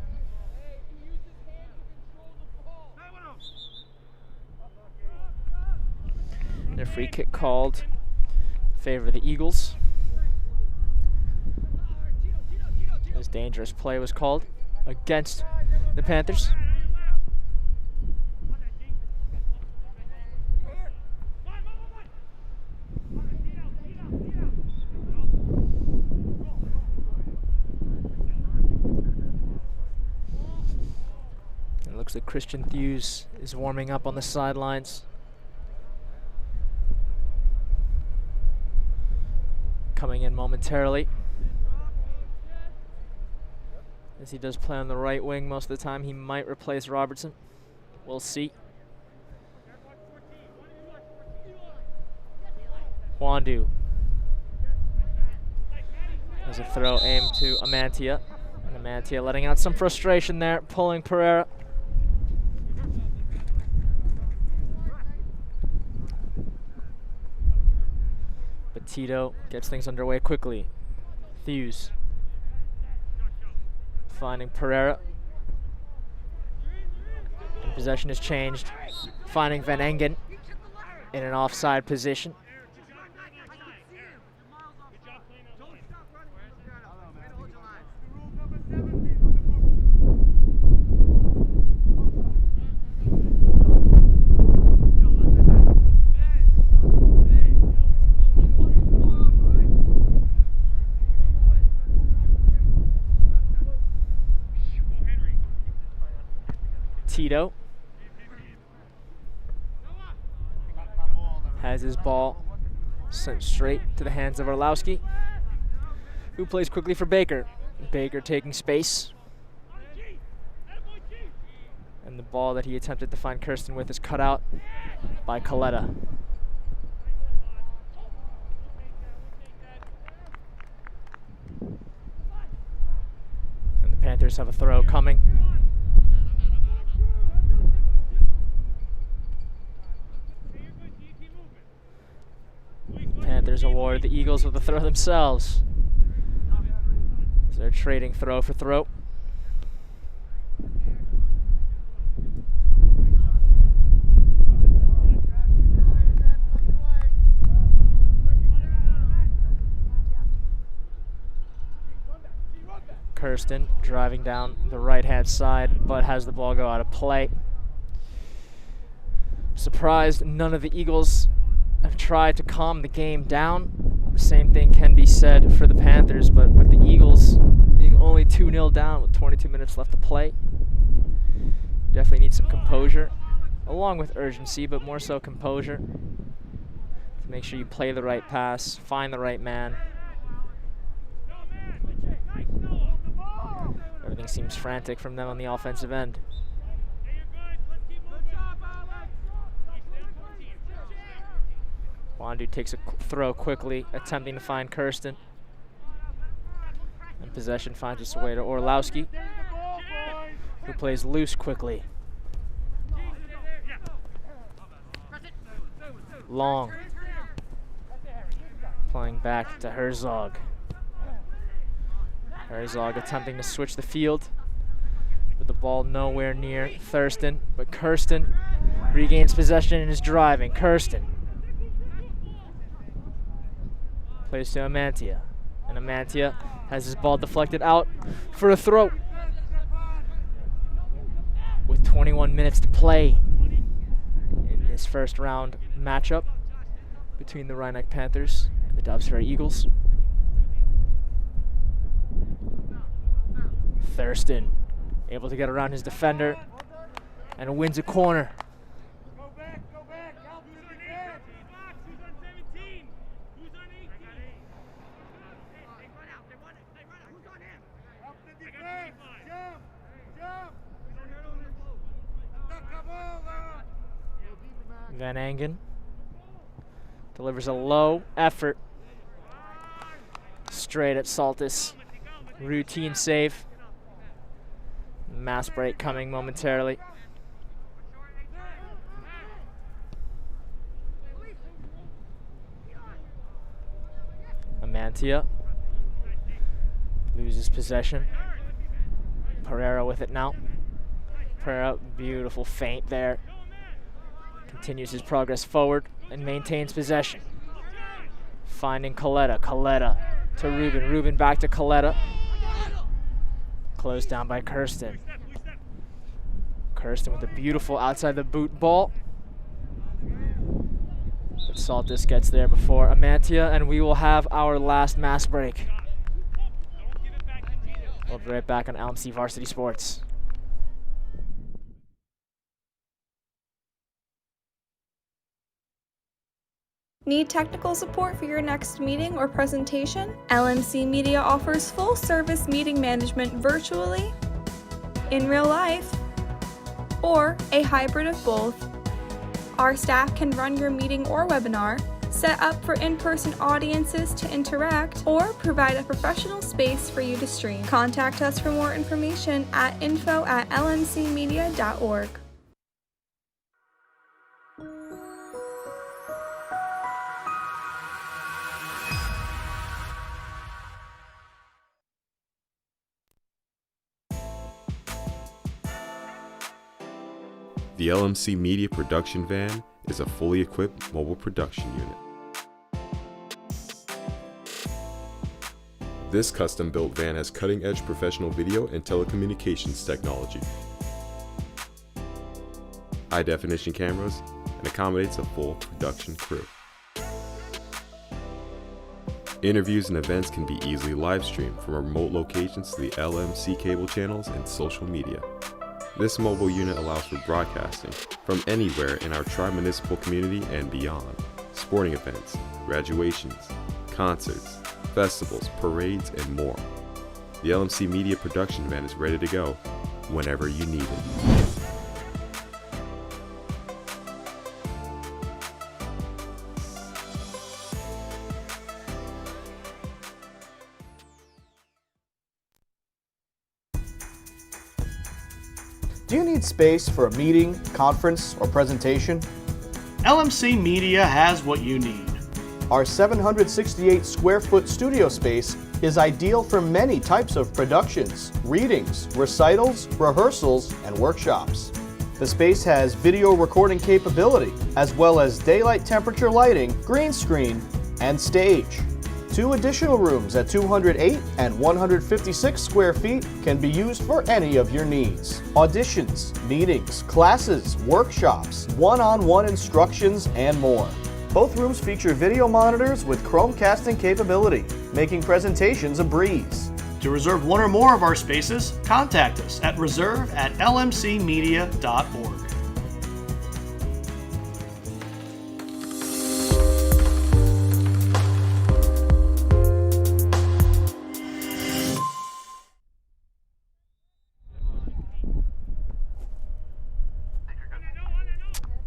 And a free kick called in favor of the Eagles. This dangerous play was called against the Panthers. It looks like Christian Thews is warming up on the sidelines. Coming in momentarily. As he does play on the right wing most of the time, he might replace Robertson. We'll see. Hwandu. There's a throw aimed to Amantia. And Amantia letting out some frustration there, pulling Pereira. But Tito gets things underway quickly. Thews finding Pereira. And possession is changed. Finding Van Engen in an offside position. Tito has his ball sent straight to the hands of Orlowski, who plays quickly for Baker. Baker taking space. And the ball that he attempted to find Kirsten with is cut out by Coletta. And the Panthers have a throw coming. Panthers award the Eagles with a throw themselves. They're trading throw for throw. Kirsten driving down the right-hand side, but has the ball go out of play. Surprised none of the Eagles have tried to calm the game down. The same thing can be said for the Panthers, but with the Eagles being only 2-0 down with 22 minutes left to play, definitely need some composure, along with urgency, but more so composure, to make sure you play the right pass, find the right man. Everything seems frantic from them on the offensive end. Hwandu takes a throw quickly, attempting to find Kirsten. And possession finds its way to Orlowski, who plays loose quickly. Long. Playing back to Herzog. Herzog attempting to switch the field, with the ball nowhere near Thurston, but Kirsten regains possession and is driving. Kirsten plays to Amantia, and Amantia has his ball deflected out for a throw. With 21 minutes to play in this first round matchup between the Rhinebeck Panthers and the Dobbs Ferry Eagles. Thurston able to get around his defender and wins a corner. Go back, help who's on 18? Who's on 17? Who's on 18? They run out, who's on him? Help the defense, jump! Van Angen delivers a low effort straight at Saltis. Routine save. Mass break coming momentarily. Amantia loses possession. Pereira with it now. Pereira, beautiful feint there. Continues his progress forward and maintains possession. Finding Coletta. Coletta to Ruben. Ruben back to Coletta. Closed down by Kirsten. Kirsten with a beautiful outside the boot ball. But Saltis gets there before Amantia, and we will have our last mass break. We'll be right back on LMC Varsity Sports. Need technical support for your next meeting or presentation? LMC Media offers full-service meeting management virtually, in real life, or a hybrid of both. Our staff can run your meeting or webinar, set up for in-person audiences to interact, or provide a professional space for you to stream. Contact us for more information at info@lmcmedia.org. The LMC Media Production Van is a fully equipped mobile production unit. This custom-built van has cutting-edge professional video and telecommunications technology, high-definition cameras, and accommodates a full production crew. Interviews and events can be easily live-streamed from remote locations to the LMC cable channels and social media. This mobile unit allows for broadcasting from anywhere in our tri-municipal community and beyond. Sporting events, graduations, concerts, festivals, parades, and more. The LMC Media Production Van is ready to go whenever you need it. Do you need space for a meeting, conference, or presentation? LMC Media has what you need. Our 768 square foot studio space is ideal for many types of productions, readings, recitals, rehearsals, and workshops. The space has video recording capability, as well as daylight temperature lighting, green screen, and stage. 2 additional rooms at 208 and 156 square feet can be used for any of your needs. Auditions, meetings, classes, workshops, one-on-one instructions, and more. Both rooms feature video monitors with Chromecasting capability, making presentations a breeze. To reserve one or more of our spaces, contact us at reserve@lmcmedia.org.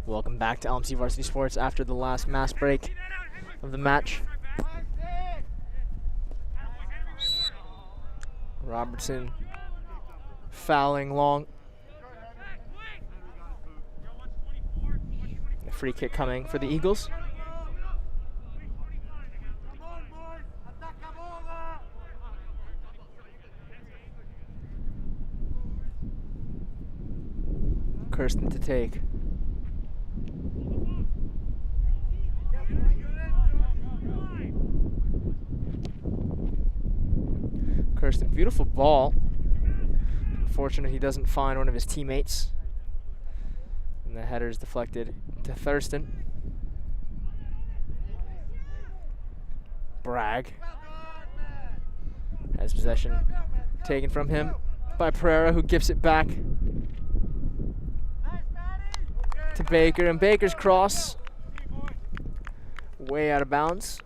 Welcome back to LMC Varsity Sports after the last mass break of the match. Robertson fouling long. A free kick coming for the Eagles. Kirsten to take. Kirsten, beautiful ball. Unfortunate he doesn't find one of his teammates. And the header is deflected to Thurston. Bragg has possession taken from him by Pereira, who gives it back to Baker, and Baker's cross way out of bounds.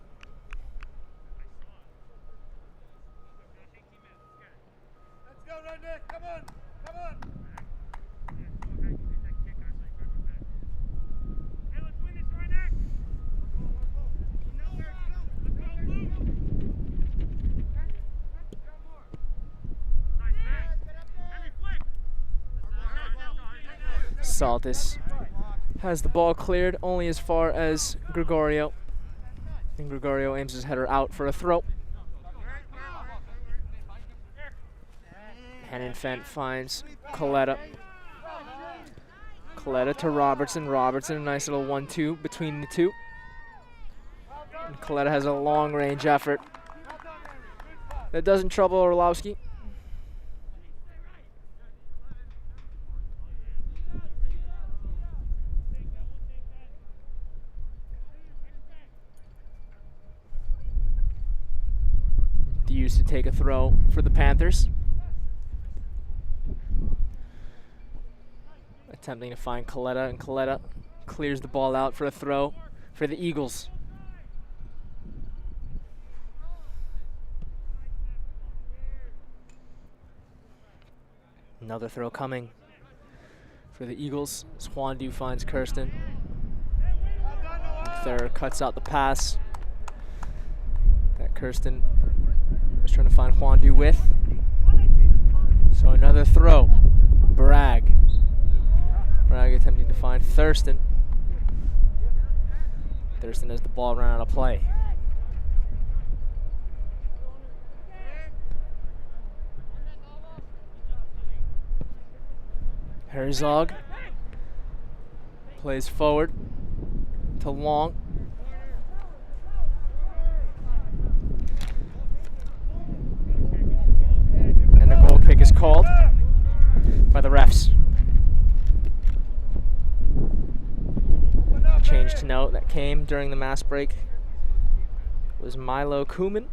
Saltis has the ball cleared only as far as Gregorio. And Gregorio aims his header out for a throw. Hennenfent finds Coletta. Coletta to Robertson. Robertson, a nice little 1-2 between the two. And Coletta has a long-range effort that doesn't trouble Orlowski. Used to take a throw for the Panthers. Attempting to find Coletta, and Coletta clears the ball out for a throw for the Eagles. Another throw coming for the Eagles as Juandu finds Kirsten. Third cuts out the pass that Kirsten was trying to find Juandu with. So another throw. Bragg. Bragg attempting to find Thurston. Thurston has the ball run out of play. Herzog plays forward to Long. And a goal kick is called by the refs. Change to note that came during the mass break was Milo Kuman.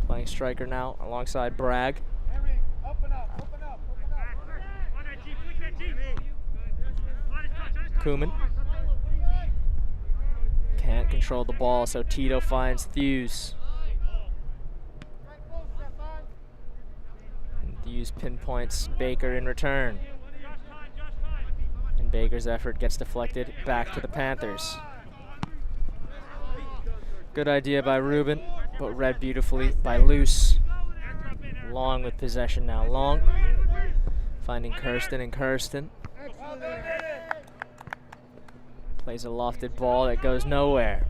Playing striker now alongside Bragg. Kuman can't control the ball, so Tito finds Thews. And Thews pinpoints Baker in return. And Baker's effort gets deflected back to the Panthers. Good idea by Ruben, but read beautifully by Luce. Long with possession now. Long finding Kirsten, and Kirsten plays a lofted ball that goes nowhere.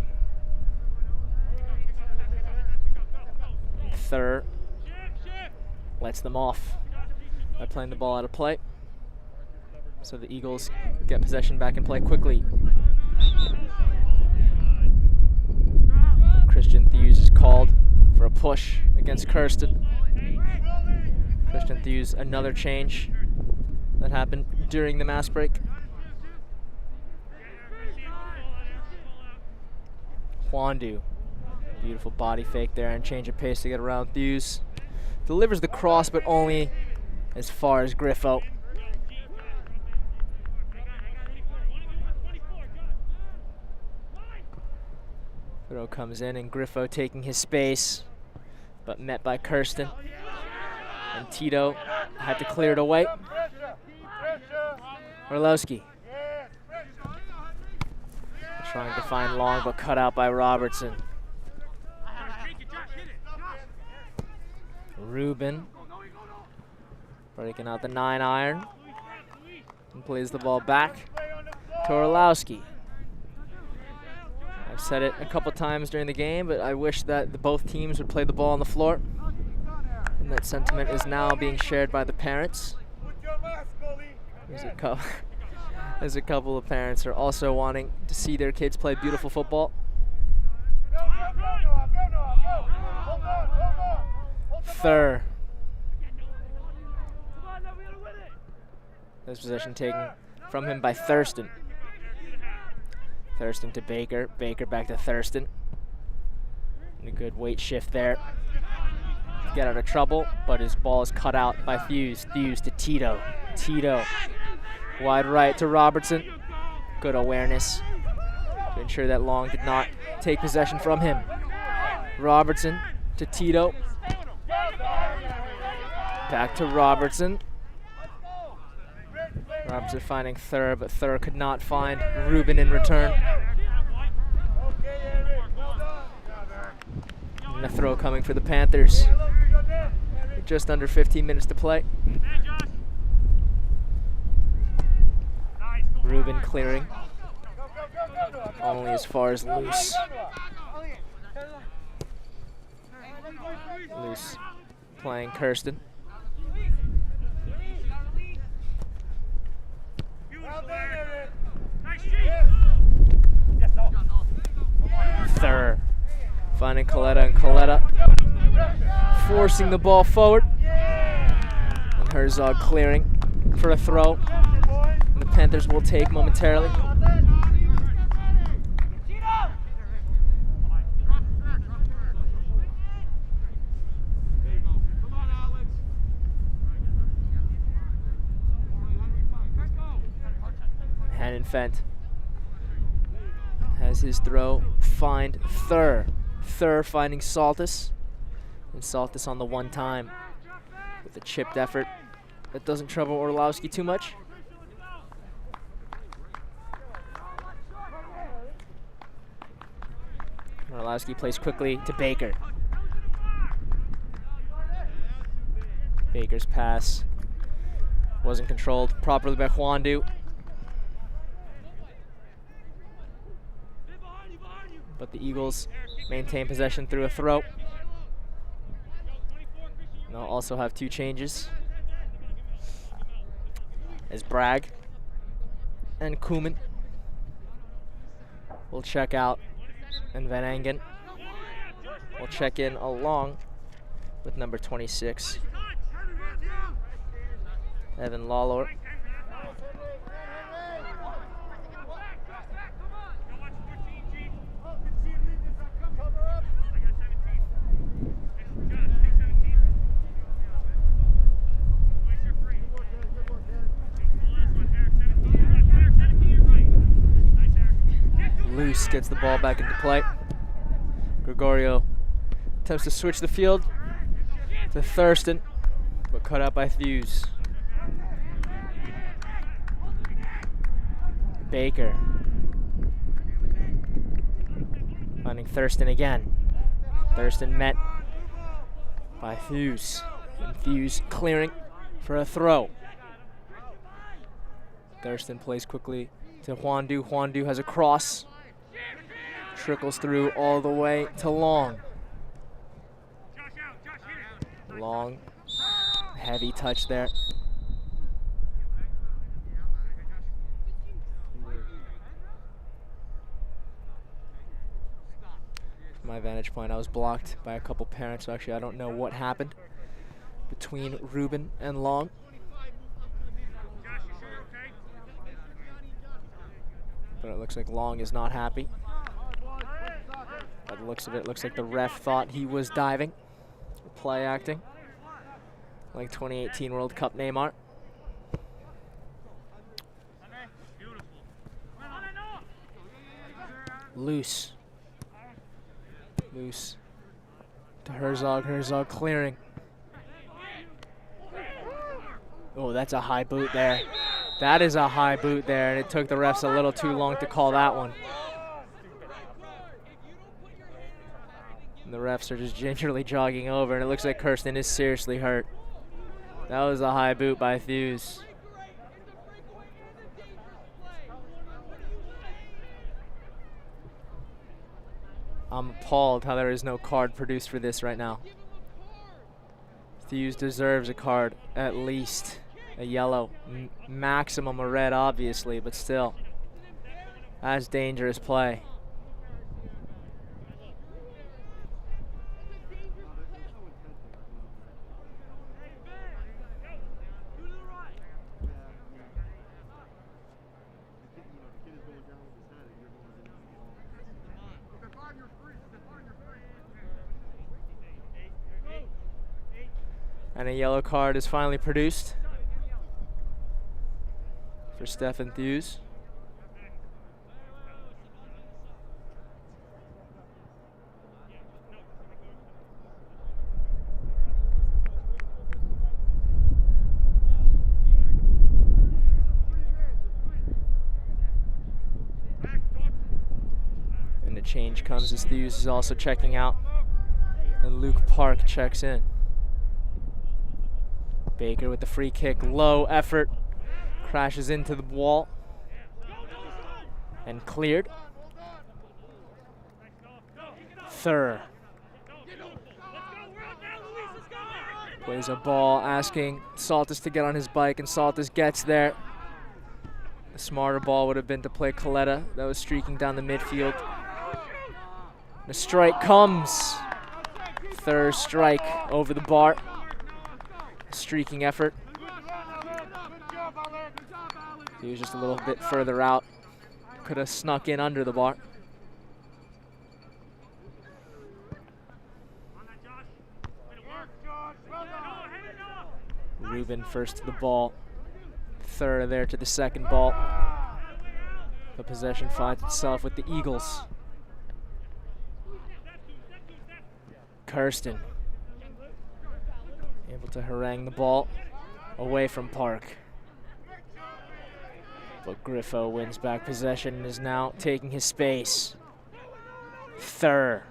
And Thur lets them off by playing the ball out of play. So the Eagles get possession back in play quickly. Christian Thews is called for a push against Kirsten. Christian Thews, another change that happened during the mass break. Juandu, beautiful body fake there and change of pace to get around Thews. Delivers the cross, but only as far as Griffo. Throw comes in, and Griffo taking his space, but met by Kirsten. And Tito had to clear it away. Orlowski trying to find Long, but cut out by Robertson. Ruben breaking out the 9-iron and plays the ball back to Orlowski. I've said it a couple times during the game, but I wish that both teams would play the ball on the floor and And that sentiment is now being shared by the parents. There's a couple of parents who are also wanting to see their kids play beautiful football. Third. This possession taken from him by Thurston. Thurston to Baker. Baker back to Thurston. And a good weight shift there. Get out of trouble, but his ball is cut out by Thews. Thews to Tito. Tito. Wide right to Robertson. Good awareness to ensure that Long did not take possession from him. Robertson to Tito. Back to Robertson. Robertson finding Thur, but Thur could not find Rubin in return. And a throw coming for the Panthers. Just under 15 minutes to play. Rubin clearing. Only as far as Loose. Loose playing Kirsten. Thur finding Coletta, and Coletta forcing the ball forward. And Herzog clearing for a throw. And the Panthers will take momentarily. Hannon Fent has his throw, find Thur. Thur finding Saltis. And Saltis on the one time with a chipped effort that doesn't trouble Orlowski too much. Orlowski plays quickly to Baker. Baker's pass wasn't controlled properly by Juandu. But the Eagles maintain possession through a throw. And they'll also have two changes, as Bragg and Koeman will check out, and Van Engen will check in along with number 26, Evan Lawlor. Loose gets the ball back into play. Gregorio attempts to switch the field to Thurston, but cut out by Thews. Baker finding Thurston again. Thurston met by Thews. And Thews clearing for a throw. Thurston plays quickly to Juandu. Juandu has a cross. Trickles through all the way to Long. Long, heavy touch there. From my vantage point, I was blocked by a couple parents, so actually I don't know what happened between Rubin and Long. But it looks like Long is not happy. By the looks of it, looks like the ref thought he was diving, play acting, like 2018 World Cup Neymar. Loose. Loose to Herzog. Herzog clearing. Oh, that's a high boot there. That is a high boot there, and it took the refs a little too long to call that one. And the refs are just gingerly jogging over, and it looks like Kirsten is seriously hurt. That was a high boot by Thews. I'm appalled how there is no card produced for this right now. Thews deserves a card, at least a yellow, maximum a red, obviously, but still, that's dangerous play. And a yellow card is finally produced for Stephen Thews. And the change comes as Thews is also checking out, and Luke Park checks in. Baker with the free kick, low effort, crashes into the wall and cleared. Thur plays a ball, asking Saltis to get on his bike, and Saltis gets there. The smarter ball would have been to play Coletta, that was streaking down the midfield. The strike comes. Thur strike over the bar. Streaking effort. He was just a little bit further out. Could have snuck in under the bar. Ruben first to the ball. Thur there to the second ball. The possession finds itself with the Eagles. Kirsten able to harangue the ball away from Park. But Griffo wins back possession and is now taking his space. Thur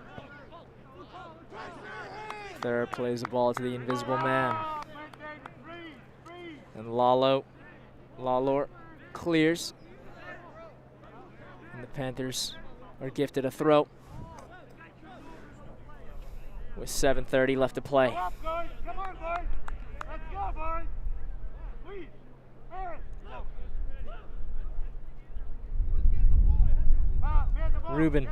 plays the ball to the invisible man. And Lalor clears. And the Panthers are gifted a throw with 7:30 left to play. Ruben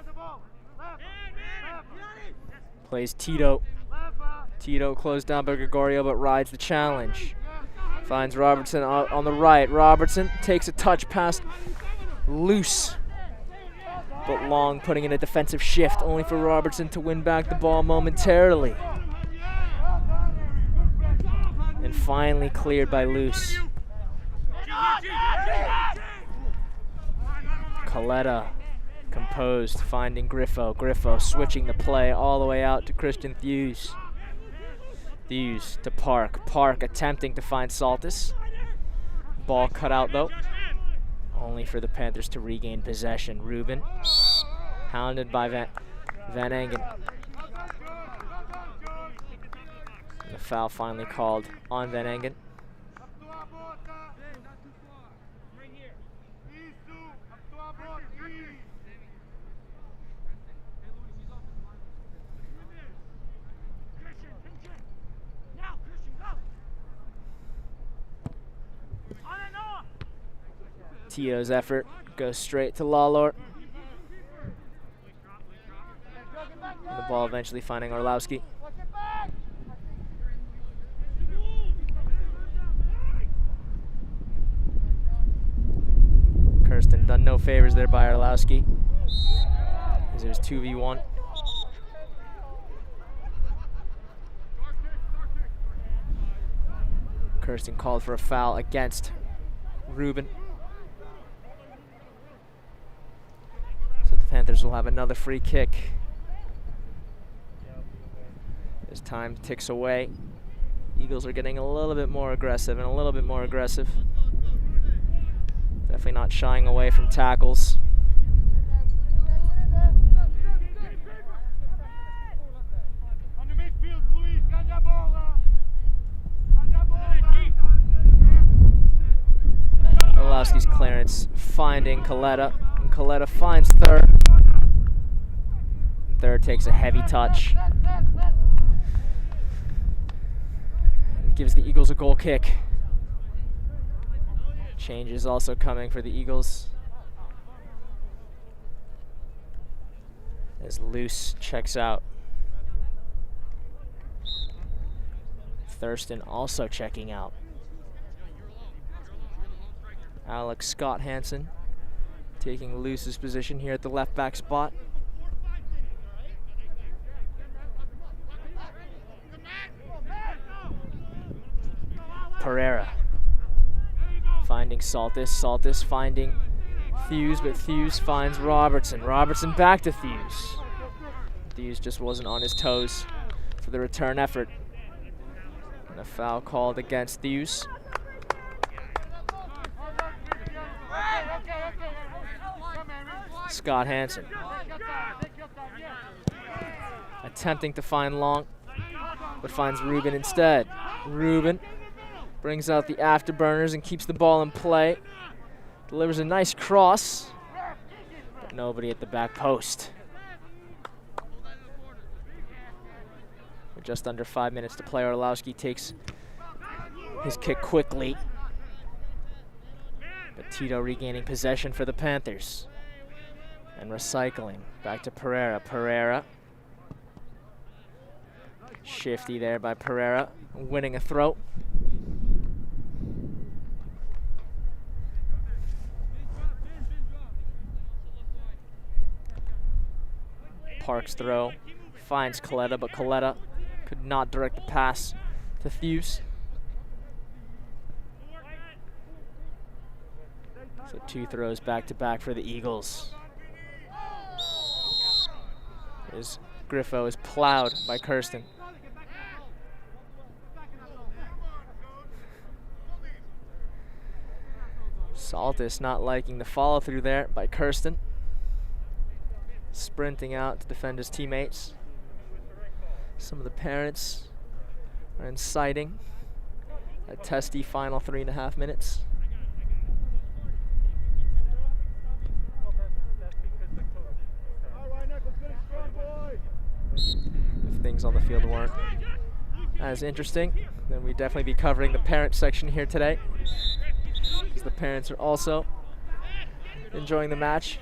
plays Tito. Tito closed down by Gregorio but rides the challenge. Finds Robertson on the right. Robertson takes a touch past loose, but Long putting in a defensive shift, only for Robertson to win back the ball momentarily. And finally cleared by Luce. Coletta composed, finding Griffo. Griffo switching the play all the way out to Christian Thews. Thews to Park. Park attempting to find Saltis. Ball cut out though, only for the Panthers to regain possession. Ruben hounded by Van Engen. And the foul finally called on Van Engen. Tito's effort goes straight to Lalor. And the ball eventually finding Orlowski. Kirsten done no favors there by Orlowski, as it was 2v1. Kirsten called for a foul against Ruben. Panthers will have another free kick as time ticks away. Eagles are getting a little bit more aggressive and a little bit more aggressive. Definitely not shying away from tackles. Orlowski's clearance finding Coletta, and Coletta finds Thur. Thur takes a heavy touch gives the Eagles a goal kick. Change is also coming for the Eagles, as Luce checks out. Thurston also checking out. Alex Scott Hansen taking Luce's position here at the left back spot. Pereira finding Saltis. Saltis finding Thews, but Thews finds Robertson. Robertson back to Thews. Thews just wasn't on his toes for the return effort. And a foul called against Thews. Scott Hansen attempting to find Long, but finds Ruben instead. Ruben brings out the afterburners and keeps the ball in play. Delivers a nice cross, but nobody at the back post. With just under 5 minutes to play, Orlowski takes his kick quickly. But Tito regaining possession for the Panthers. And recycling back to Pereira. Pereira. Shifty there by Pereira, winning a throw. Park's throw finds Coletta, but Coletta could not direct the pass to Thews. So 2 throws back to back for the Eagles. As Griffo is plowed by Kirsten. Saltis not liking the follow through there by Kirsten. Sprinting out to defend his teammates. Some of the parents are inciting a testy final 3.5 minutes. If things on the field weren't as interesting, then we'd definitely be covering the parent section here today, because the parents are also enjoying the match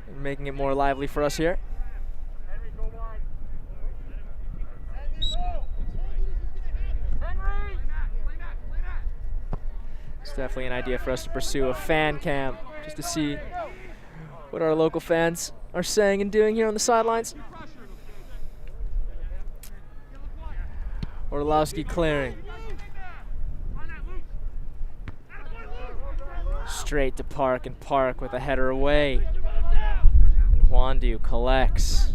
and making it more lively for us here. It's definitely an idea for us to pursue a fan cam, just to see what our local fans are saying and doing here on the sidelines. Orlowski clearing. Straight to Park, and Park with a header away. And Juandu collects.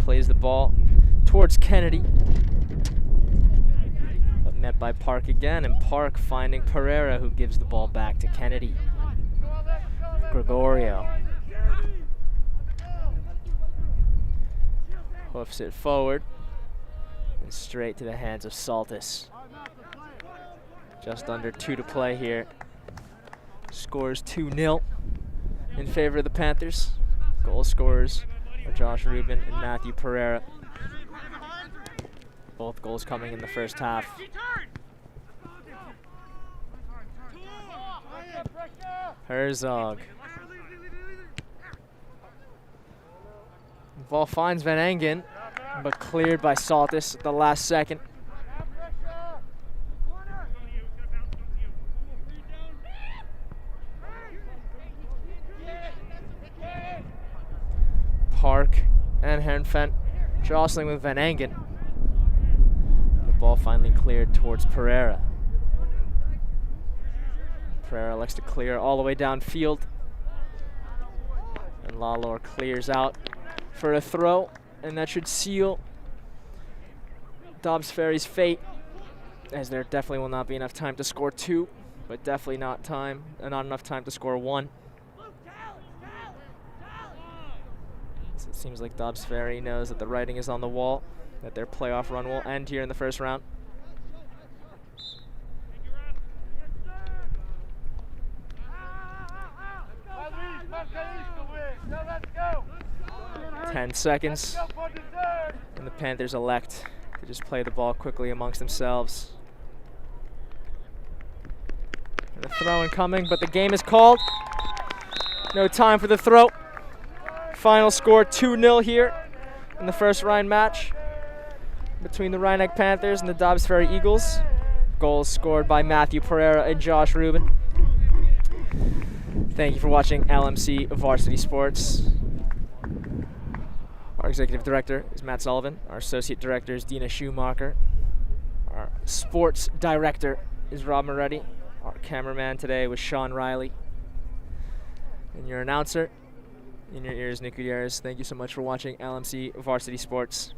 Plays the ball towards Kennedy. But met by Park again, and Park finding Pereira, who gives the ball back to Kennedy. Gregorio hoofs it forward. And straight to the hands of Saltis. Just under 2 to play here. Scores 2-0 in favor of the Panthers. Goal scorers are Josh Rubin and Matthew Pereira. Both goals coming in the first half. Herzog. Ball finds Van Engen, but cleared by Saltis at the last second. Park and Herrenfent jostling with Van Engen. The ball finally cleared towards Pereira. Pereira likes to clear all the way downfield. And Lalor clears out for a throw, and that should seal Dobbs Ferry's fate, as there definitely will not be enough time to score 2, but definitely not enough time to score 1. So it seems like Dobbs Ferry knows that the writing is on the wall, that their playoff run will end here in the first round. Ten seconds, and the Panthers elect Could just play the ball quickly amongst themselves. And the throw incoming, but the game is called. No time for the throw. Final score 2-0 here in the first Rhine match between the Rhinebeck Panthers and the Dobbs Ferry Eagles. Goals scored by Matthew Pereira and Josh Rubin. Thank you for watching LMC Varsity Sports. Our executive director is Matt Sullivan. Our associate director is Dina Schumacher. Our sports director is Rob Moretti. Our cameraman today was Sean Riley. And your announcer, in your ears, Nick Gutierrez. Thank you so much for watching LMC Varsity Sports.